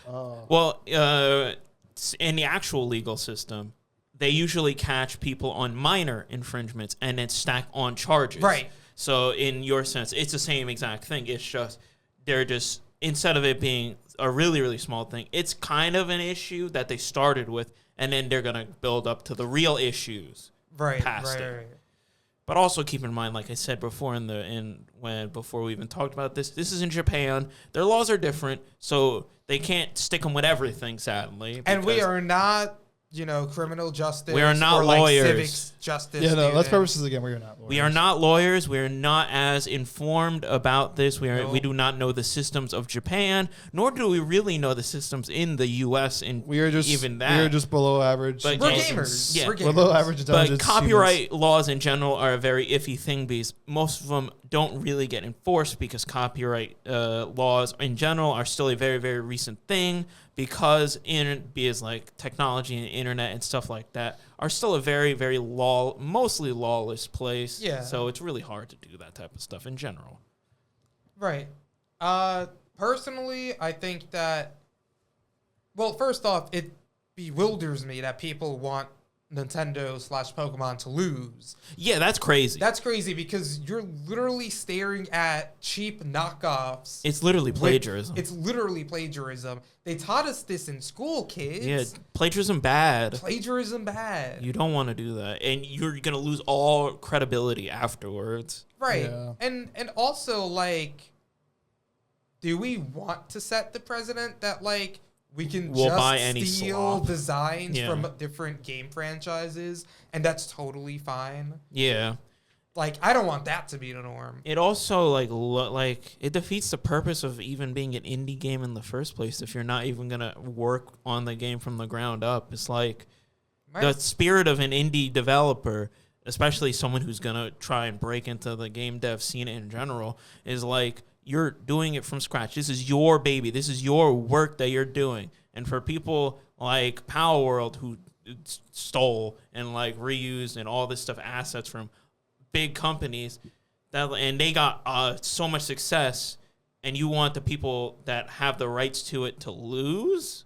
Well, in the actual legal system, they usually catch people on minor infringements and then stack on charges. Right. So in your sense, it's the same exact thing. It's just they're just, instead of it being a really, really small thing, it's kind of an issue that they started with, and then they're gonna build up to the real issues. Right. Past it. But also keep in mind, like I said before, before we even talked about this is in Japan. Their laws are different, so they can't stick them with everything, sadly. And we are not, criminal justice. We are not or lawyers. Like civics justice. Yeah, no, let's purposes again. We are not lawyers. We are not lawyers. We are not as informed about this. We do not know the systems of Japan, nor do we really know the systems in the U.S. And we are just below average. But we're gamers. Yeah. We're gamers. We're below average intelligence. But copyright laws in general are a very iffy thing because most of them don't really get enforced because copyright laws in general are still a very, very recent thing, because like technology and internet and stuff like that are still a very, very mostly lawless place. Yeah. So it's really hard to do that type of stuff in general. Right. Personally, I think that, well, first off, it bewilders me that people want Nintendo/Pokemon to lose. Yeah, that's crazy. That's crazy because you're literally staring at cheap knockoffs. It's literally plagiarism. It's literally plagiarism. They taught us this in school, kids. Yeah, plagiarism bad. Plagiarism bad. You don't want to do that. And you're going to lose all credibility afterwards. Right. Yeah. And also, like, do we want to set the precedent that, like, we can buy just any steal slop. designs from different game franchises, and that's totally fine? Yeah. Like, I don't want that to be the norm. It also, like it defeats the purpose of even being an indie game in the first place if you're not even going to work on the game from the ground up. It's like the spirit of an indie developer, especially someone who's going to try and break into the game dev scene in general, is like, you're doing it from scratch. This is your baby. This is your work that you're doing. And for people like Power World, who stole and like reused and all this stuff, assets from big companies, and they got so much success, and you want the people that have the rights to it to lose,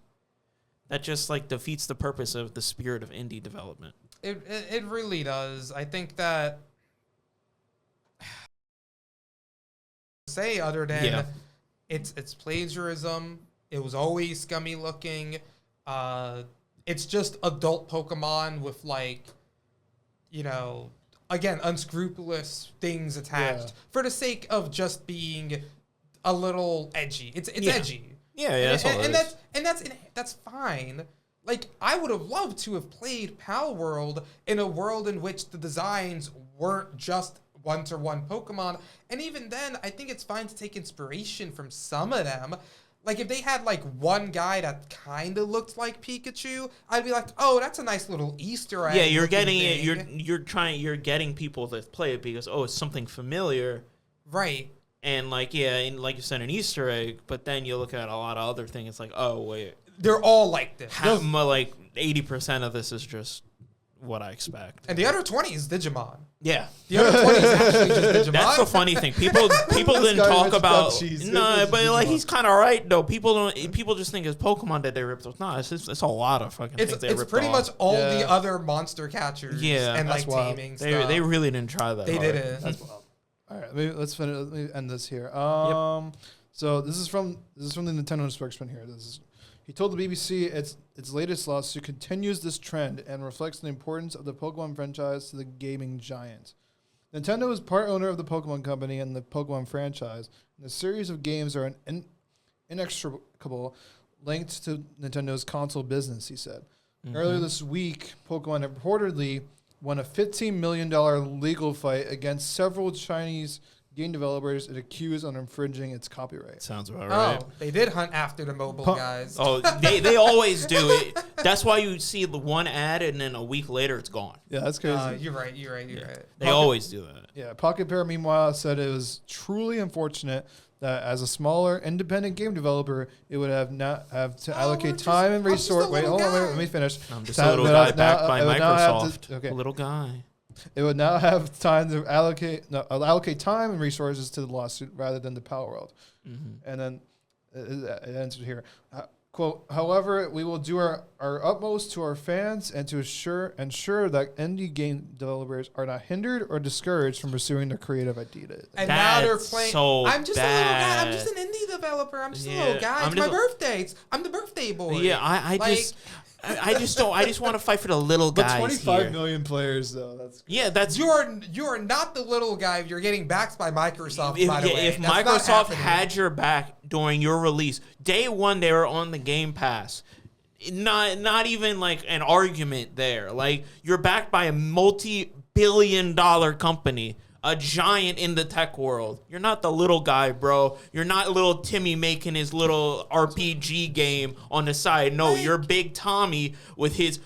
that just like defeats the purpose of the spirit of indie development. It really does. I think that say other than it's plagiarism. It was always scummy looking. It's just adult Pokemon with like, again, unscrupulous things attached for the sake of just being a little edgy. It's edgy. Yeah, that's fine. Like, I would have loved to have played Pal World in a world in which the designs weren't just one-to-one Pokemon. And even then, I think it's fine to take inspiration from some of them. Like, if they had, like, one guy that kind of looked like Pikachu, I'd be like, oh, that's a nice little Easter egg. Yeah, you're getting it. You're getting people to play it because, it's something familiar. Right. And, like, and like you said, an Easter egg, but then you look at a lot of other things, it's like, oh, wait. They're all like this. Like, 80% of this is just what I expect. And the other 20 is Digimon. Yeah. The other 20 is actually just Digimon. That's the funny thing. People didn't talk about but like he's kind of right though. People just think it's Pokemon that they ripped off. No, it's a lot of fucking things they ripped off. It's pretty much all the other monster catchers and like taming stuff. They really didn't try that. They hard. didn't. That's wild. All right, let's finish. Let me end this here. So this is from the Nintendo spokesman here. He told the BBC its latest lawsuit continues this trend and reflects the importance of the Pokemon franchise to the gaming giant. Nintendo is part owner of the Pokemon Company and the Pokemon franchise, and the series of games are an inextricable linked to Nintendo's console business, he said. Mm-hmm. Earlier this week, Pokemon reportedly won a $15 million legal fight against several Chinese game developers it accused on infringing its copyright. Sounds about right. Oh, they did hunt after the mobile guys. Oh, they always do it. That's why you see the one ad and then a week later it's gone. Yeah, that's crazy. You're right. They always do that. Yeah, Pocket Pair, meanwhile, said it was truly unfortunate that as a smaller independent game developer, it would have to allocate time and resource. Wait, hold on, let me finish. I'm just a little guy backed by Microsoft. Okay. A little guy. It would now have time to allocate time and resources to the lawsuit rather than the Power World. Mm-hmm. And then it ends here. Quote, however, we will do our utmost to our fans and to ensure that indie game developers are not hindered or discouraged from pursuing their creative ideas. And now they're That's playing. so I'm just bad. a little guy. I'm just an indie developer. I'm just a little guy. It's my birthday. I'm the birthday boy. Yeah, I just want to fight for the little guys. But 25 here. million players, though. That's You are not the little guy if you're getting backed by Microsoft, by the way. If That's Microsoft had your back during your release, day one they were on the Game Pass. Not even like an argument there. Like, you're backed by a multi-billion-dollar company, a giant in the tech world. You're not the little guy, bro. You're not little Timmy making his little RPG game on the side. No, you're Big Tommy with his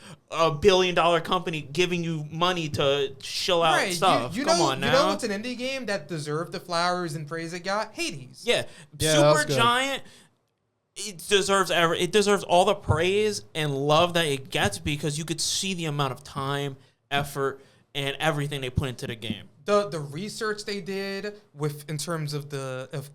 billion-dollar company giving you money to chill out stuff. Come on now. You know what's an indie game that deserved the flowers and praise it got? Hades. Yeah, Super Giant. It deserves all the praise and love that it gets because you could see the amount of time, effort, and everything they put into the game. The research they did in terms of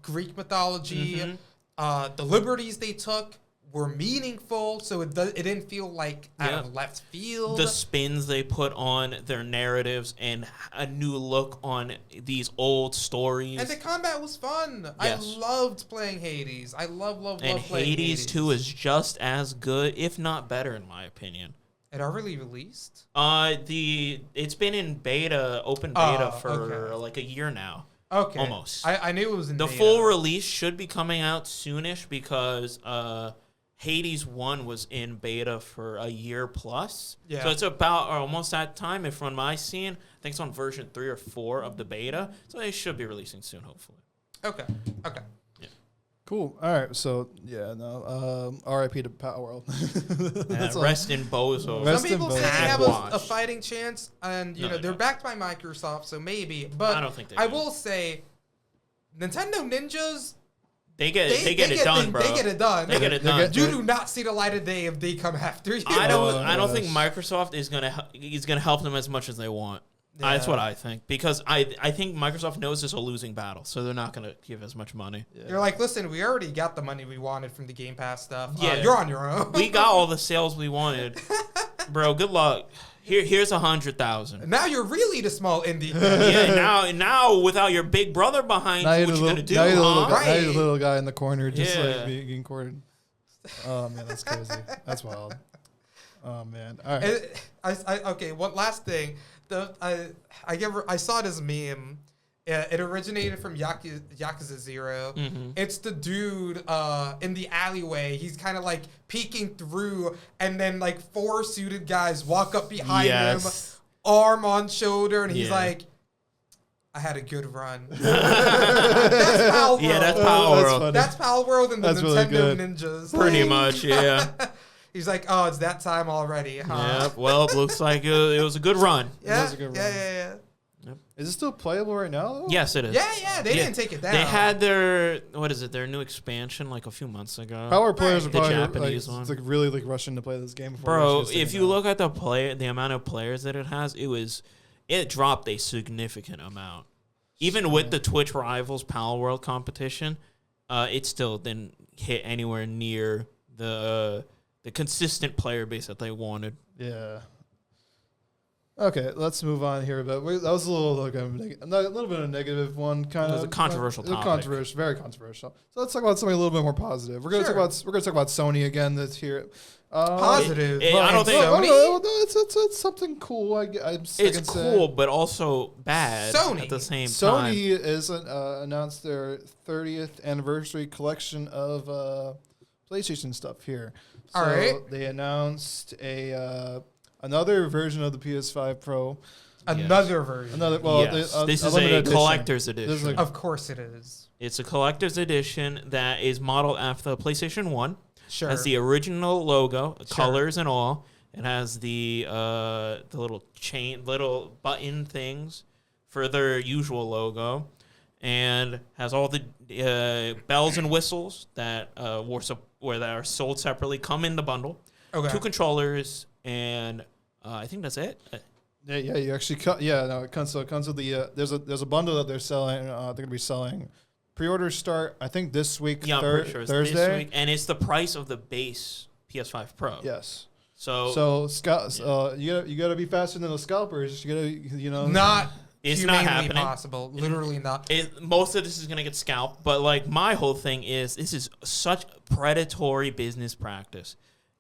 Greek mythology, the liberties they took were meaningful, so it didn't feel like out of left field. The spins they put on their narratives and a new look on these old stories. And the combat was fun. Yes. I loved playing Hades. I love playing Hades. And Hades 2 is just as good, if not better, in my opinion. It already released? It's been in beta, open beta for like a year now. Okay. Almost. I knew it was in the beta. full release should be coming out soonish because Hades 1 was in beta for a year plus. Yeah. So it's about almost that time. If from my scene, I think it's on version 3 or 4 of the beta. So they should be releasing soon, hopefully. Okay. Yeah. Cool. All right. So, R.I.P. to Power World. Rest in Bozo. Some people say they have a fighting chance, and they're backed by Microsoft, so maybe. But I don't think they I will say, Nintendo Ninjas. They get it done, bro. They get it done. You do not see the light of day if they come after you. I don't think Microsoft is gonna help them as much as they want. Yeah. That's what I think, because I think Microsoft knows it's a losing battle, so they're not gonna give as much money. Yeah. They're like, listen, we already got the money we wanted from the Game Pass stuff. Yeah, you're on your own. We got all the sales we wanted, bro. Good luck. Here's 100,000. Now you're really the small indie. Now without your big brother behind you, what you gonna do? Now you're the little guy in the corner, just like being cornered. Oh man, that's crazy. That's wild. Oh man. All right. Okay. One last thing. I saw this meme. It originated from Yakuza 0. Mm-hmm. It's the dude in the alleyway. He's kind of like peeking through, and then like 4 suited guys walk up behind him, arm on shoulder, and he's like, I had a good run. That's Pal World. Yeah, that's Pal World. That's Pal World and the Nintendo Ninjas. Pretty much, yeah. He's like, oh, it's that time already, huh? Yeah, well, it looks like it was a good run. Yeah, it was a good run. Yeah. Yep. Is it still playable right now, though? Yes, it is. Yeah, they didn't take it down. They had their new expansion like a few months ago. Power players are probably Japanese one. It's like really like rushing to play this game. Bro, if you look at the amount of players that it has, it dropped a significant amount. Even with the Twitch Rivals Pal World competition, it still didn't hit anywhere near the consistent player base that they wanted. Yeah. Okay, let's move on here. But that was a little bit of a negative one, kind of. It was a controversial topic. Very controversial. So let's talk about something a little bit more positive. We're gonna talk about Sony again this here. Positive. I don't think Sony. No, it's something cool. It's cool, but also bad at the same time. Sony is announced their 30th anniversary collection of PlayStation stuff here. So all right. they announced a another version of the PS5 Pro. Another version. Another. This is a limited edition. collector's edition. This is like, Of course it is. It's a collector's edition that is modeled after the PlayStation 1. Sure. Has the original logo, colors and all. It has the little little button things for their usual logo, and has all the bells and whistles that are sold separately. Come in the bundle. Okay. 2 controllers, and I think that's it. Yeah, you actually it comes with the there's a bundle that they're selling. They're gonna be selling. Pre-orders start I think this week. Yeah, I'm pretty sure it's Thursday. this week, and it's the price of the base PS5 Pro. Yes. So you gotta be faster than the scalpers. You gotta Not It's not humanly happening. possible. Literally not. Most of this is going to get scalped, but like my whole thing is this is such predatory business practice.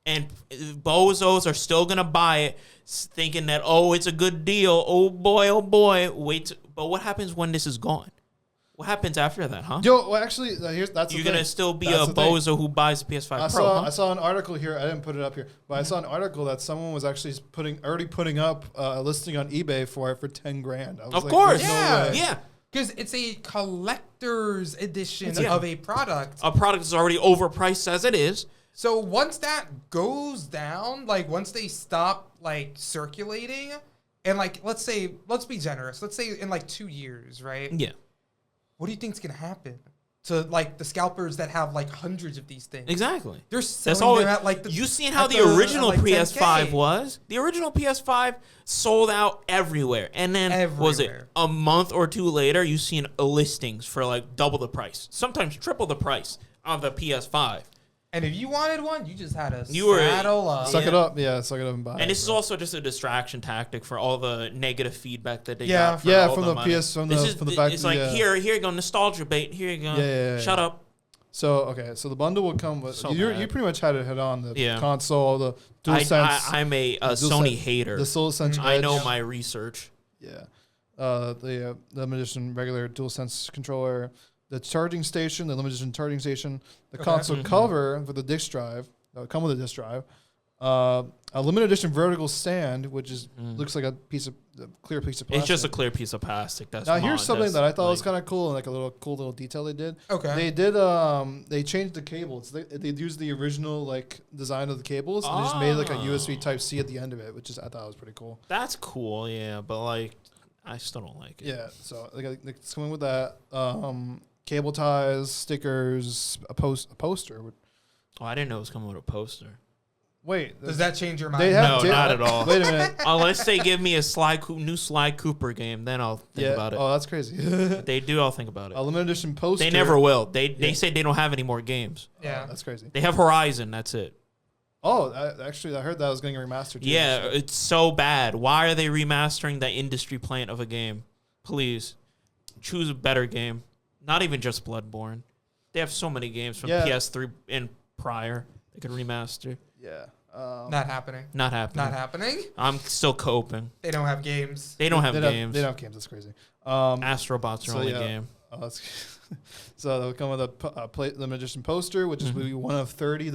And bozos are still going to buy it thinking that, oh, it's a good deal. Oh, boy. But what happens when this is gone? What happens after that, huh? Well, actually, that's You're going to still be a bozo who buys the PS5 Pro, huh? I saw an article here. I didn't put it up here, but I saw an article that someone was actually putting up a listing on eBay for it for $10,000. I was Of like, course. "There's no Yeah. way." Yeah. Because it's a collector's edition Yeah. of a product. A product is already overpriced as it is. So once that goes down, like once they stop like circulating, and like let's be generous. Let's say in like 2 years, right? Yeah. What do you think's gonna happen to like the scalpers that have like hundreds of these things? Exactly. They're selling That's all. them at like You seen how at the original like PS5 $10K. was? The original PS5 sold out everywhere, and then was it Everywhere. a month or two later? You seen listings for like double the price, sometimes triple the price of the PS5. And if you wanted one, you just had to You were- saddle up. Suck it up, suck it up and buy it. And this is also just a distraction tactic for all the negative feedback that they Yeah. got. For Yeah, all from the the money. PS from This the is- from the fact it's that, like yeah. here you go, nostalgia bait. Here you go. Yeah. Shut up. So so the bundle will come with So you bad. pretty much had it hit on the Yeah. console, the DualSense. I'm a DualSense- Sony hater. The DualSense I know Edge. my research. Yeah. The limited edition regular DualSense controller, the charging station, the limited edition charging station, the console cover for the disc drive that would come with a disc drive, a limited edition vertical stand, which is looks like a clear piece of plastic. It's just a clear piece of plastic. That's Now here's something that's that I thought was like- kind of cool and like a cool little detail they did. Okay. They did they changed the cables. They used the original like design of the cables and they just made like a USB Type C at the end of it, which is I thought was pretty cool. That's cool, yeah, but like, I still don't like it. Yeah, so it's coming with that. Cable ties, stickers, a poster. Oh, I didn't know it was coming with a poster. Wait, Does that change your mind? they have No, not at all. Wait a minute. Unless they give me a new Sly Cooper game, then I'll think about it. Oh, that's crazy. If they do, I'll think about it. A limited edition poster. They never will. They say they don't have any more games. Yeah. That's crazy. They have Horizon. That's it. Oh, actually, I heard that was getting remastered. Too. Yeah, it's so bad. Why are they remastering the industry plant of a game? Please, choose a better game. Not even just Bloodborne. They have so many games from PS3 and prior they could remaster. Yeah. Not happening. Not happening. Not happening. I'm still coping. They don't have games. They don't have games. They don't have games. That's crazy. Astrobots are so only yeah. game. Oh, that's so they'll come with a limited edition poster, which is will be one of 30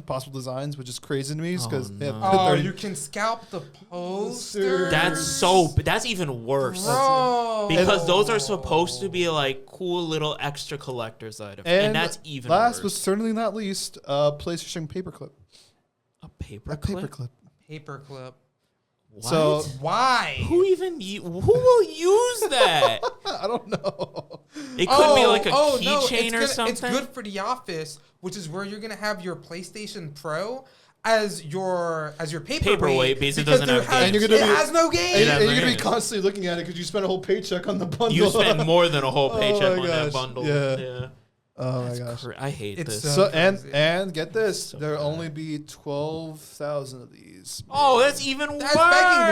possible designs, which is crazy to me because they have Oh, 30. you can scalp the poster. That's even worse. Bro. Because those are supposed to be like cool little extra collector's items, and that's even last worse. but certainly not least, PlayStation paperclip. A paper A paperclip. Paperclip. What? So who Why? who will use that? I don't know. It could be like a keychain or it's something. It's good for the office, which is where you're gonna have your PlayStation Pro as your paperweight because it doesn't have And games. you're gonna It be- has no And, game. It has you're no gonna be games. constantly looking at it because you spent a whole paycheck on the bundle. You spend more than a whole Oh paycheck my on that gosh, bundle. yeah. Oh my gosh. I hate It's this. so- So and crazy. and get this, So there'll bad. only be 12,000 of these. Oh, that's even That's worse. begging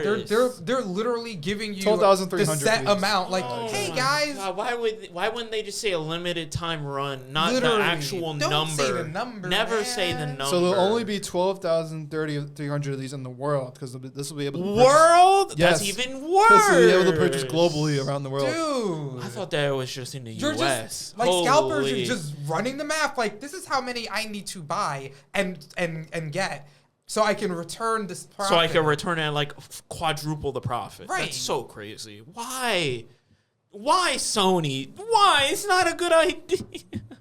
to be scalped. They're literally giving you 12,300 the set please. amount. Like, Oh hey my guys, God, why wouldn't they just say a limited time run, not Literally. the actual Don't number? say the number, Never say the man. number. So there'll only be 12,300 of these in the world because this will be able to world. Yes. That's even worse. Because they'll be able to purchase globally around the world. dude. I thought that was just in the You're U.S. just like scalpers Holy. are just running the math. Like this is how many I need to buy and get, So I can return this profit. So I can return it and like quadruple the profit. Right. That's so crazy. Why? Why Sony? Why? It's not a good idea.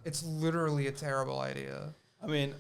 It's literally a terrible idea. I mean,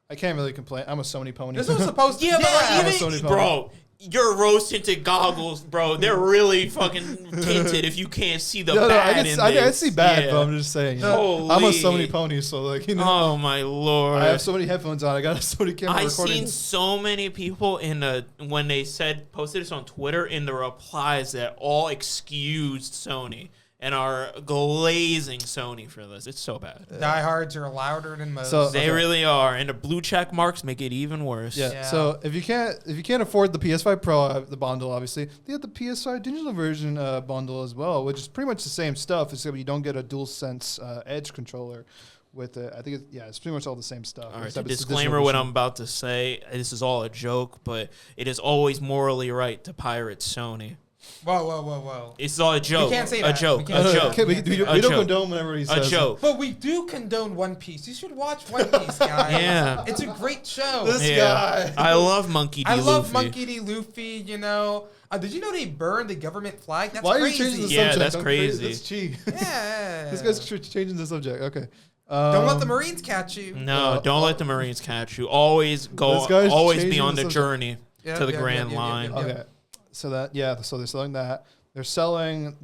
I can't really complain. I'm a Sony pony. This was supposed to Yeah, but I'm a like, Sony even, pony. bro, your rose tinted goggles, bro, they're really fucking tinted if you can't see the No, bad in I this. see bad, Yeah. but I'm just saying. I'm a Holy. Sony pony, so like Oh my lord! I have so many headphones on. I got a Sony camera I've recording. seen so many people when they posted this on Twitter in the replies that all excused Sony and are glazing Sony for this. It's so bad. Diehards are louder than most. So- They Okay. really are, and the blue check marks make it even worse. Yeah. Yeah. So if you can't afford the PS5 Pro the bundle, obviously they have the PS5 digital version bundle as well, which is pretty much the same stuff, except you don't get a DualSense Edge controller with it. I think it's pretty much all the same stuff. All right, except the it's the digital disclaimer: what version. I'm about to say, this is all a joke, but it is always morally right to pirate Sony. Whoa. It's all a joke. can't say A that. joke. We can't A say joke. that. We can't don't say that. A joke. condone whenever he A says joke. But we do condone One Piece. You should watch One Piece, guys. Yeah. It's a great show. This Yeah. guy. I love Monkey D. I love Luffy. Monkey D. Luffy, you know. Did you know they burned the government flag? That's Why are crazy. you changing the Yeah, subject? that's Don't crazy. That's cheap. Yeah. This guy's changing the subject. Okay. Don't let the Marines catch you. No, don't let the Marines catch you. Always go. This guy's Always be changing on the the subject. journey Yeah, to the yeah, Grand yeah, yeah, Line. yeah, yeah. Okay. So they're selling that. They're selling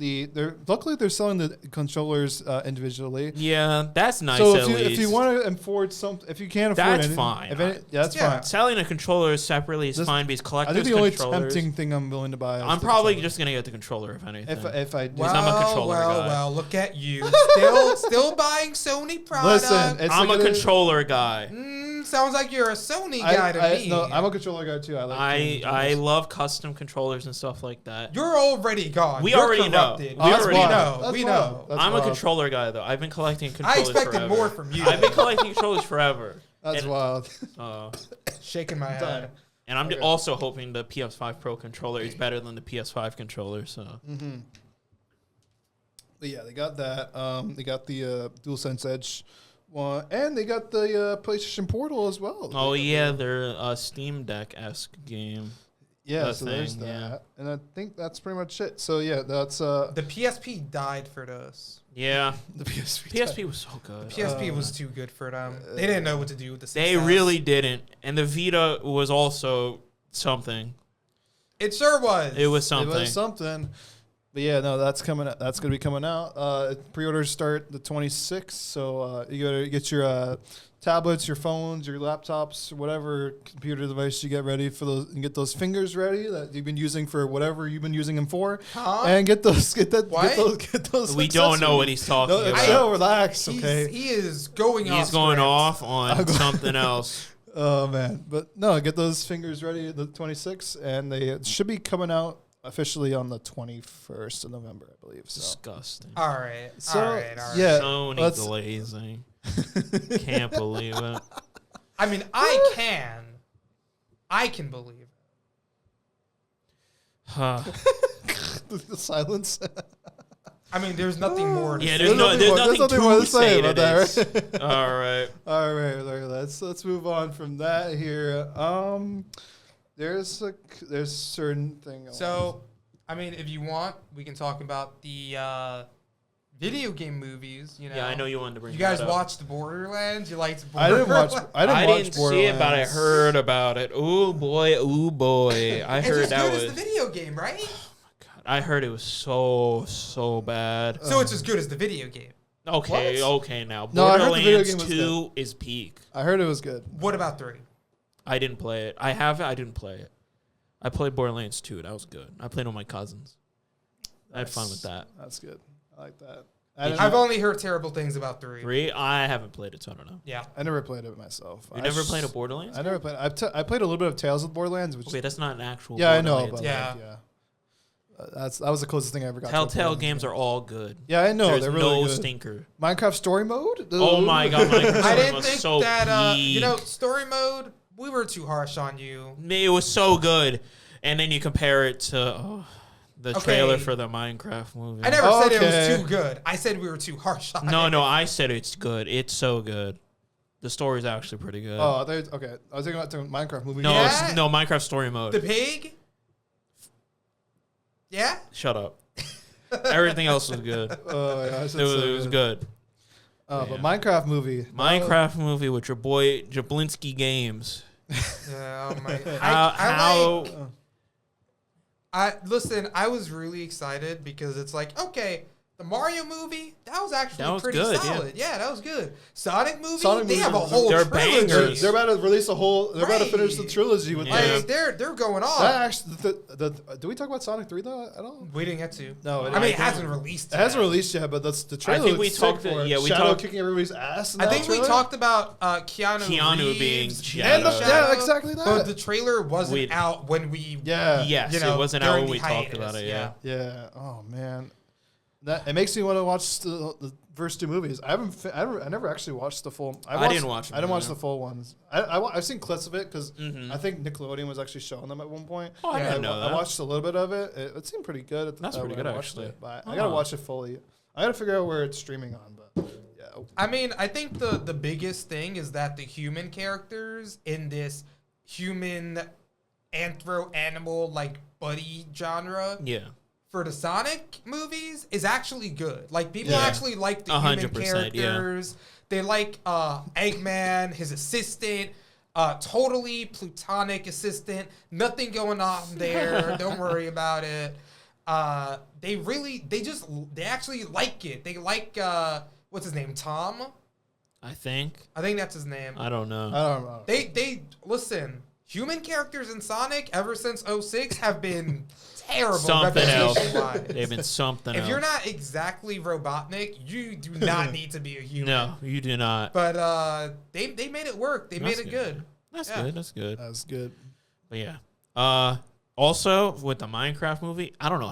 luckily they're selling the controllers individually. Yeah, that's nice. So at least. if you want to afford if you can't afford That's anything, fine. That's Yeah. fine. selling a controller separately is This- fine because I collectors think the only controllers. tempting thing I'm willing to buy. Is I'm the probably controller. just gonna get the controller if anything. if I did. Well, I'm a controller guy. Well, look at you. Still buying Sony products. Listen, it's I'm like a controller guy. Sounds like you're a Sony guy to me. No, I'm a controller guy too. I like. I love custom controllers and stuff like that. You're already gone. We You're already know. corrupted. We already wild. We That's know. wild. That's I'm a wild. controller guy though. I've been collecting I controllers expected forever. more from you. I've been collecting controllers forever. That's And- wild. Shaking my Done. head. And I'm Okay. also hoping the PS5 Pro controller is better than the PS5 controller. So But yeah, they got that. They got the DualSense Edge one, and they got the PlayStation Portal as well. oh yeah, they're a Steam Deck esque game. Yeah, that so there's thing, that, yeah. and I think that's pretty much it. So yeah, that's The PSP died for this. Yeah, the PSP. PSP was so good. PSP was too good for them. They didn't know what to do with the They success. really didn't, and the Vita was also something. It sure was. It was It something. was something. But yeah, no, that's coming. That's going to be coming out. Pre-orders start the 26th, so you got to get your tablets, your phones, your laptops, whatever computer device you get ready for those, and get those fingers ready that you've been using for whatever you've been using them for, Huh? and get those. What? Get those. We don't know what he's talking No, about. chill, relax, okay. He is going off. He's going script. off on something else. Oh man, but no, get those fingers ready the 26th, and they should be coming out officially on the 21st of November, I believe. So. Disgusting. All right. So, all right. yeah. Sony let's- glazing. Can't believe it. I mean, I can believe it. Huh. The silence. I mean, there's nothing more. To Yeah, say. there's nothing more to say about to that. this. Right? All right. All right, let's move on from that here. There's certain thing. So, I mean, if you want, we can talk about the video game movies. You know. Yeah, I know you wanted to bring You guys that up. watched Borderlands? You liked I didn't Borderlands? watch. I watch didn't see it, but I Borderlands. heard about it. Ooh boy, ooh boy. I It's heard as that good was. as the video game, right? I heard it was so bad. So it's as good as the video game. Okay, What? okay now. No, I heard the video Borderlands game was 2 is peak. I heard it was good. What about 3? I didn't play it. I have it. I didn't play it. I played Borderlands 2. That was good. I played with my cousins. I had fun with that. That's good. I like that. I've only heard terrible things about 3. 3, I haven't played it, so I don't know. Yeah. I never played it myself. You never played a Borderlands? I never played. I played a little bit of Tales of Borderlands, which Okay, that's not an actual. yeah, I know, Borderlands but game. Yeah. like, yeah. That was the closest thing I ever got. to a Telltale Borderlands games game. are all good. Yeah, I know. There's they're really no good. stinker. Minecraft story mode. Oh my god, Minecraft I didn't was think so that, peak. you know, story mode, we were too harsh on you. It was so good, and then you compare it to the Okay. trailer for the Minecraft movie. I never said it Okay. was too good. I said we were too harsh on it. No, I said it's good. It's so good. The story's actually pretty good. Oh, okay. I was thinking about the Minecraft movie. No, Yeah. no Minecraft story mode. The pig? Yeah? Shut up. Everything else was good. Oh, yeah, It was good. But Yeah. Minecraft movie. Minecraft movie with your boy Jablinski Games. Yeah, oh my. Listen, I was really excited because it's like, okay, the Mario movie, that was actually pretty good, solid. Yeah, that was good. Sonic movie, Sonic they movies have a are- whole they're trilogy. bangers. They're about to release a whole. They're about to finish the Right. trilogy with. Yeah. Like, they're going on. That actually, did we talk about Sonic 3 though at all? We didn't get to. No, I mean, it hasn't released It yet. hasn't released yet, but that's the trailer. think we looks sick talked- for it. yeah, we Shadow talked- kicking everybody's ass. In I that think we trailer. talked about Keanu Keanu being Reeves Shadow. being Yeah, exactly that. But the trailer wasn't We- out when we. Yeah. Yes, You know, it wasn't out during when we the talked hiatus, about it. Yeah. Yeah. Oh man, that it makes me want to watch the first two movies. I never actually watched the full. I didn't watch them I didn't watch either. the full ones. I've seen clips of it because I think Nickelodeon was actually showing them at one point. Oh, I Yeah, didn't know that. I watched a little bit of it. It seemed pretty good. At the That's time pretty when good, I watched actually. it, but I gotta watch it fully. I gotta figure out where it's streaming on. But yeah, I mean, I think the biggest thing is that the human characters in this human animal like buddy genre Yeah. for the Sonic movies is actually good. Like people Yeah. actually like the human 100%, yeah. characters. They like Eggman, his assistant, totally plutonic assistant. Nothing going on there. Don't worry about it. They actually like it. They like what's his name? Tom? I think. I think that's his name. I don't know. I don't know. They listen. Human characters in Sonic ever since 06 have been terrible. Something else. reputation-wise. They've been something If else. you're not exactly Robotnik, you do not need to be a human. No, you do not. But they made it work. They That's made it good. good. That's Yeah. good. That's good. That's good. But yeah. Also with the Minecraft movie, I don't know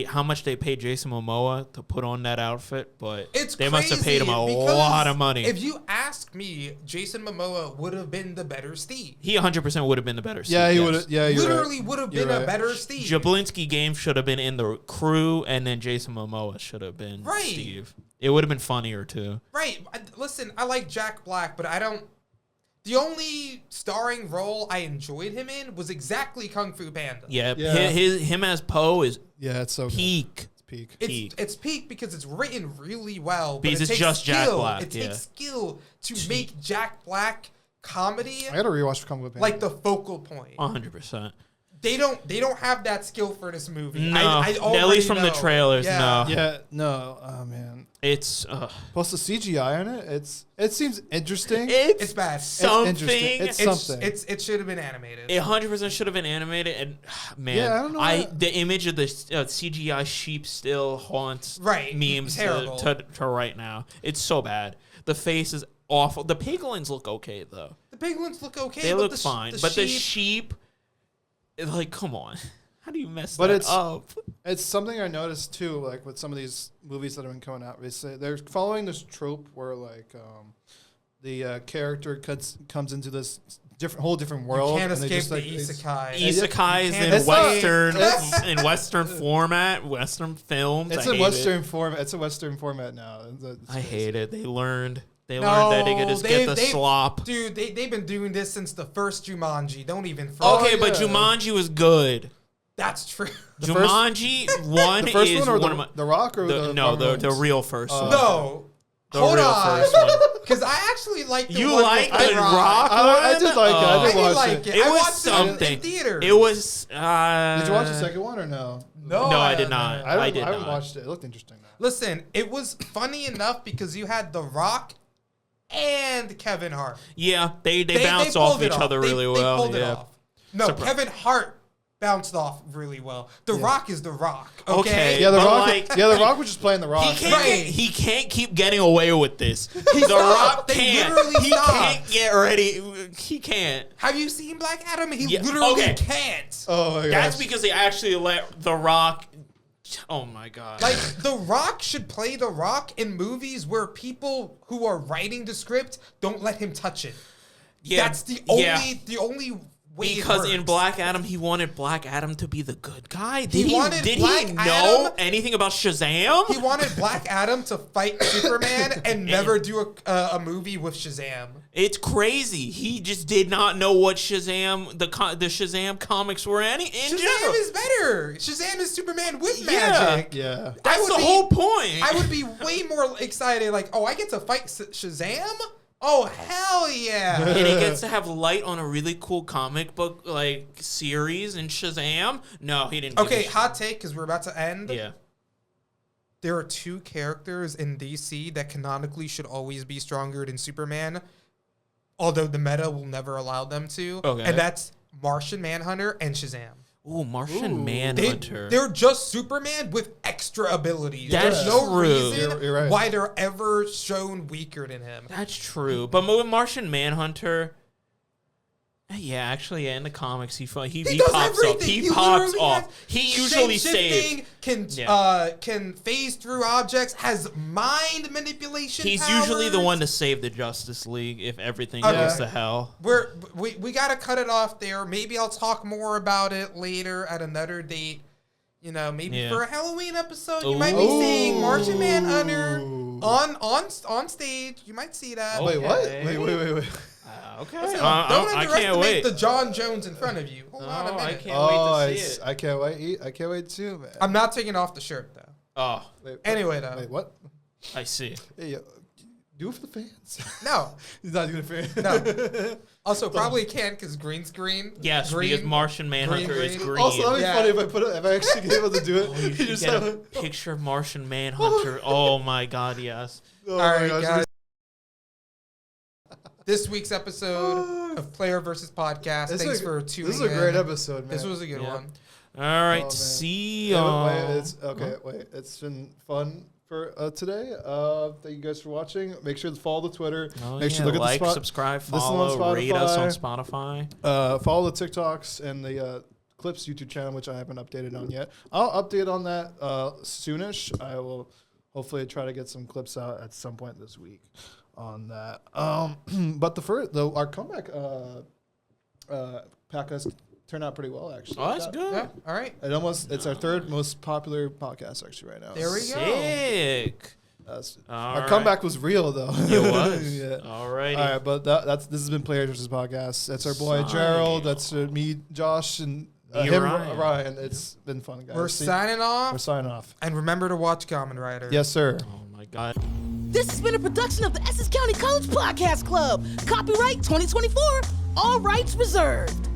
how much they paid Jason Momoa to put on that outfit, but It's they must have paid him a crazy because lot of money. If you ask me, Jason Momoa would have been the better Steve. He 100% would have been the better. Yeah, Steve, he yes. would have. Yeah, you're Literally right. would have You're been a right. better Steve. Jablinski Games should have been in the crew, and then Jason Momoa should have been Right. Steve. It would have been funnier too. Right. Listen, I like Jack Black, but I don't. The only starring role I enjoyed him in was exactly Kung Fu Panda. Yeah, Yeah. him as Poe is Yeah, it's so good. peak. It's peak. peak. It's peak because it's written really well. Because but it it's takes just Jack skill. Black, It yeah. takes skill to make Jack Black comedy I gotta rewatch Kung Fu Panda. like the focal point. 100%. They don't have that skill for this movie. No, I at already least from the know. trailers, Yeah. no. Yeah, no, oh man. It's Plus the CGI on it, it seems interesting. It's bad. something. interesting. It's something. It should have been animated. It 100% should have been animated, and man, Yeah, I don't know the image of the CGI sheep still haunts Right, memes terrible. to right now. It's so bad. The face is awful. The piglins look okay though. The penguins look okay. They but look the fine, The but the sheep, sheep, like, come on, how do you mess But that it's- up? It's something I noticed too, like with some of these movies that have been coming out recently. They're following this trope where like the character comes into this whole different world. you can't and they escape just, the like, isekai. Isekais can't- in It's not- Western Western format, Western films. It's I a hate Western it. format. It's a Western format now. I hate it. They learned No, that they could just get the slop. Dude, they've been doing this since the first Jumanji. Don't even. Okay, but yeah. Jumanji was good. That's true. The first- Jumanji one The first is one or one of my the Rock or the real first one. No. The Hold real on. first one. Because I actually like the You one like with the Rock. Rock I did like it. I Oh. did I did watch like it. it. It I was watched something. it in theater. It was. Did you watch the second one or no? No, No, I did not. haven't. I did I haven't not. watched it. It looked interesting though. Listen, it was funny enough because you had The Rock and Kevin Hart. Yeah, they bounce off pulled it each other really They well. pulled it Yeah. off. No, Surpri- Kevin Hart bounced off really well. The Rock is The Rock. Okay. Okay. Yeah, the But, Rock. like- The Rock was just playing the Rock. He can't keep getting away with this. The stopped. Rock They can't. literally He stopped. can't get ready. He can't. Have you seen Black Adam? He Yeah, literally okay. can't. Oh my god. That's because they actually let The Rock. Oh my god. Like, The Rock should play The Rock in movies where people who are writing the script don't let him touch it. yeah, That's the yeah. only way Because worse. in Black Adam, he wanted Black Adam to be the good guy. Did he know Adam, anything about Shazam? He wanted Black Adam to fight Superman and never do a movie with Shazam. It's crazy. He just did not know what Shazam, the Shazam comics were in Shazam general. is better. Shazam is Superman with magic. Yeah. That's the whole point. I would be way more excited. Like, oh, I get to fight Shazam? Oh, hell yeah. And he gets to have light on a really cool comic book like series in Shazam. No, he didn't. Okay, hot take, because we're about to end. Yeah. There are 2 characters in DC that canonically should always be stronger than Superman, although the meta will never allow them to. Okay. And that's Martian Manhunter and Shazam. Ooh, Martian Manhunter. They're just Superman with extra abilities. That's There's no true. reason You're right. why they're ever shown weaker than him. That's true. But with Martian Manhunter, yeah, actually, in the comics, he He pops does up. everything. He pops literally off. has He usually shape-shifting, saves. can phase through objects, has mind manipulation He's powers. usually the one to save the Justice League if everything Okay. goes to hell. We got to cut it off there. Maybe I'll talk more about it later at another date. You know, maybe for a Halloween episode, you might be seeing Martian Manhunter on stage. You might see that. Wait, what? Okay. Wait. Okay. Listen, I don't can't underestimate wait. the John Jones in front of you. Hold on a I minute. can't wait to see it. I can't wait. I can't wait too, man. I'm not taking off the shirt though. Oh, Wait, Anyway, though. Wait, what? I see. Hey, do it for the fans. No, He's not doing it for no. Also, probably can't because green screen. Yes, green, because Martian Manhunter is green. green. Also, that'd be Yeah. funny if I actually be able to do it. You should just get have a picture of Martian Manhunter. Oh my God, yes. oh All my right, gosh, guys. This week's episode of Player versus Podcast. Thanks for tuning in. This is a great episode, man. This was a good Yeah. one. All right, man. see Yeah, y'all. wait. It's been fun for today. Thank you guys for watching. Make sure to follow the Twitter. Oh, Make sure yeah, to look like, at the spot. subscribe, listen on follow, rate us on Spotify. Spotify. Follow the TikToks and the Clips YouTube channel, which I haven't updated on yet. I'll update on that soonish. I will hopefully try to get some clips out at some point this week on that. But our comeback podcast turned out pretty well, actually. Oh, that's good. Yeah. All right. It's our 3rd most popular podcast actually right now. There we go. Sick. Our All comeback was real though. It was. Yeah. All righty. All right, but this has been Players vs. Podcast. That's our boy Sign Gerald. off. That's me, Josh, and Me, him, Ryan. Ryan. It's been fun, guys. We're signing We're off. signing off. And remember to watch Kamen Rider. Yes, sir. Oh my God. This has been a production of the Essex County College Podcast Club. Copyright 2024. All rights reserved.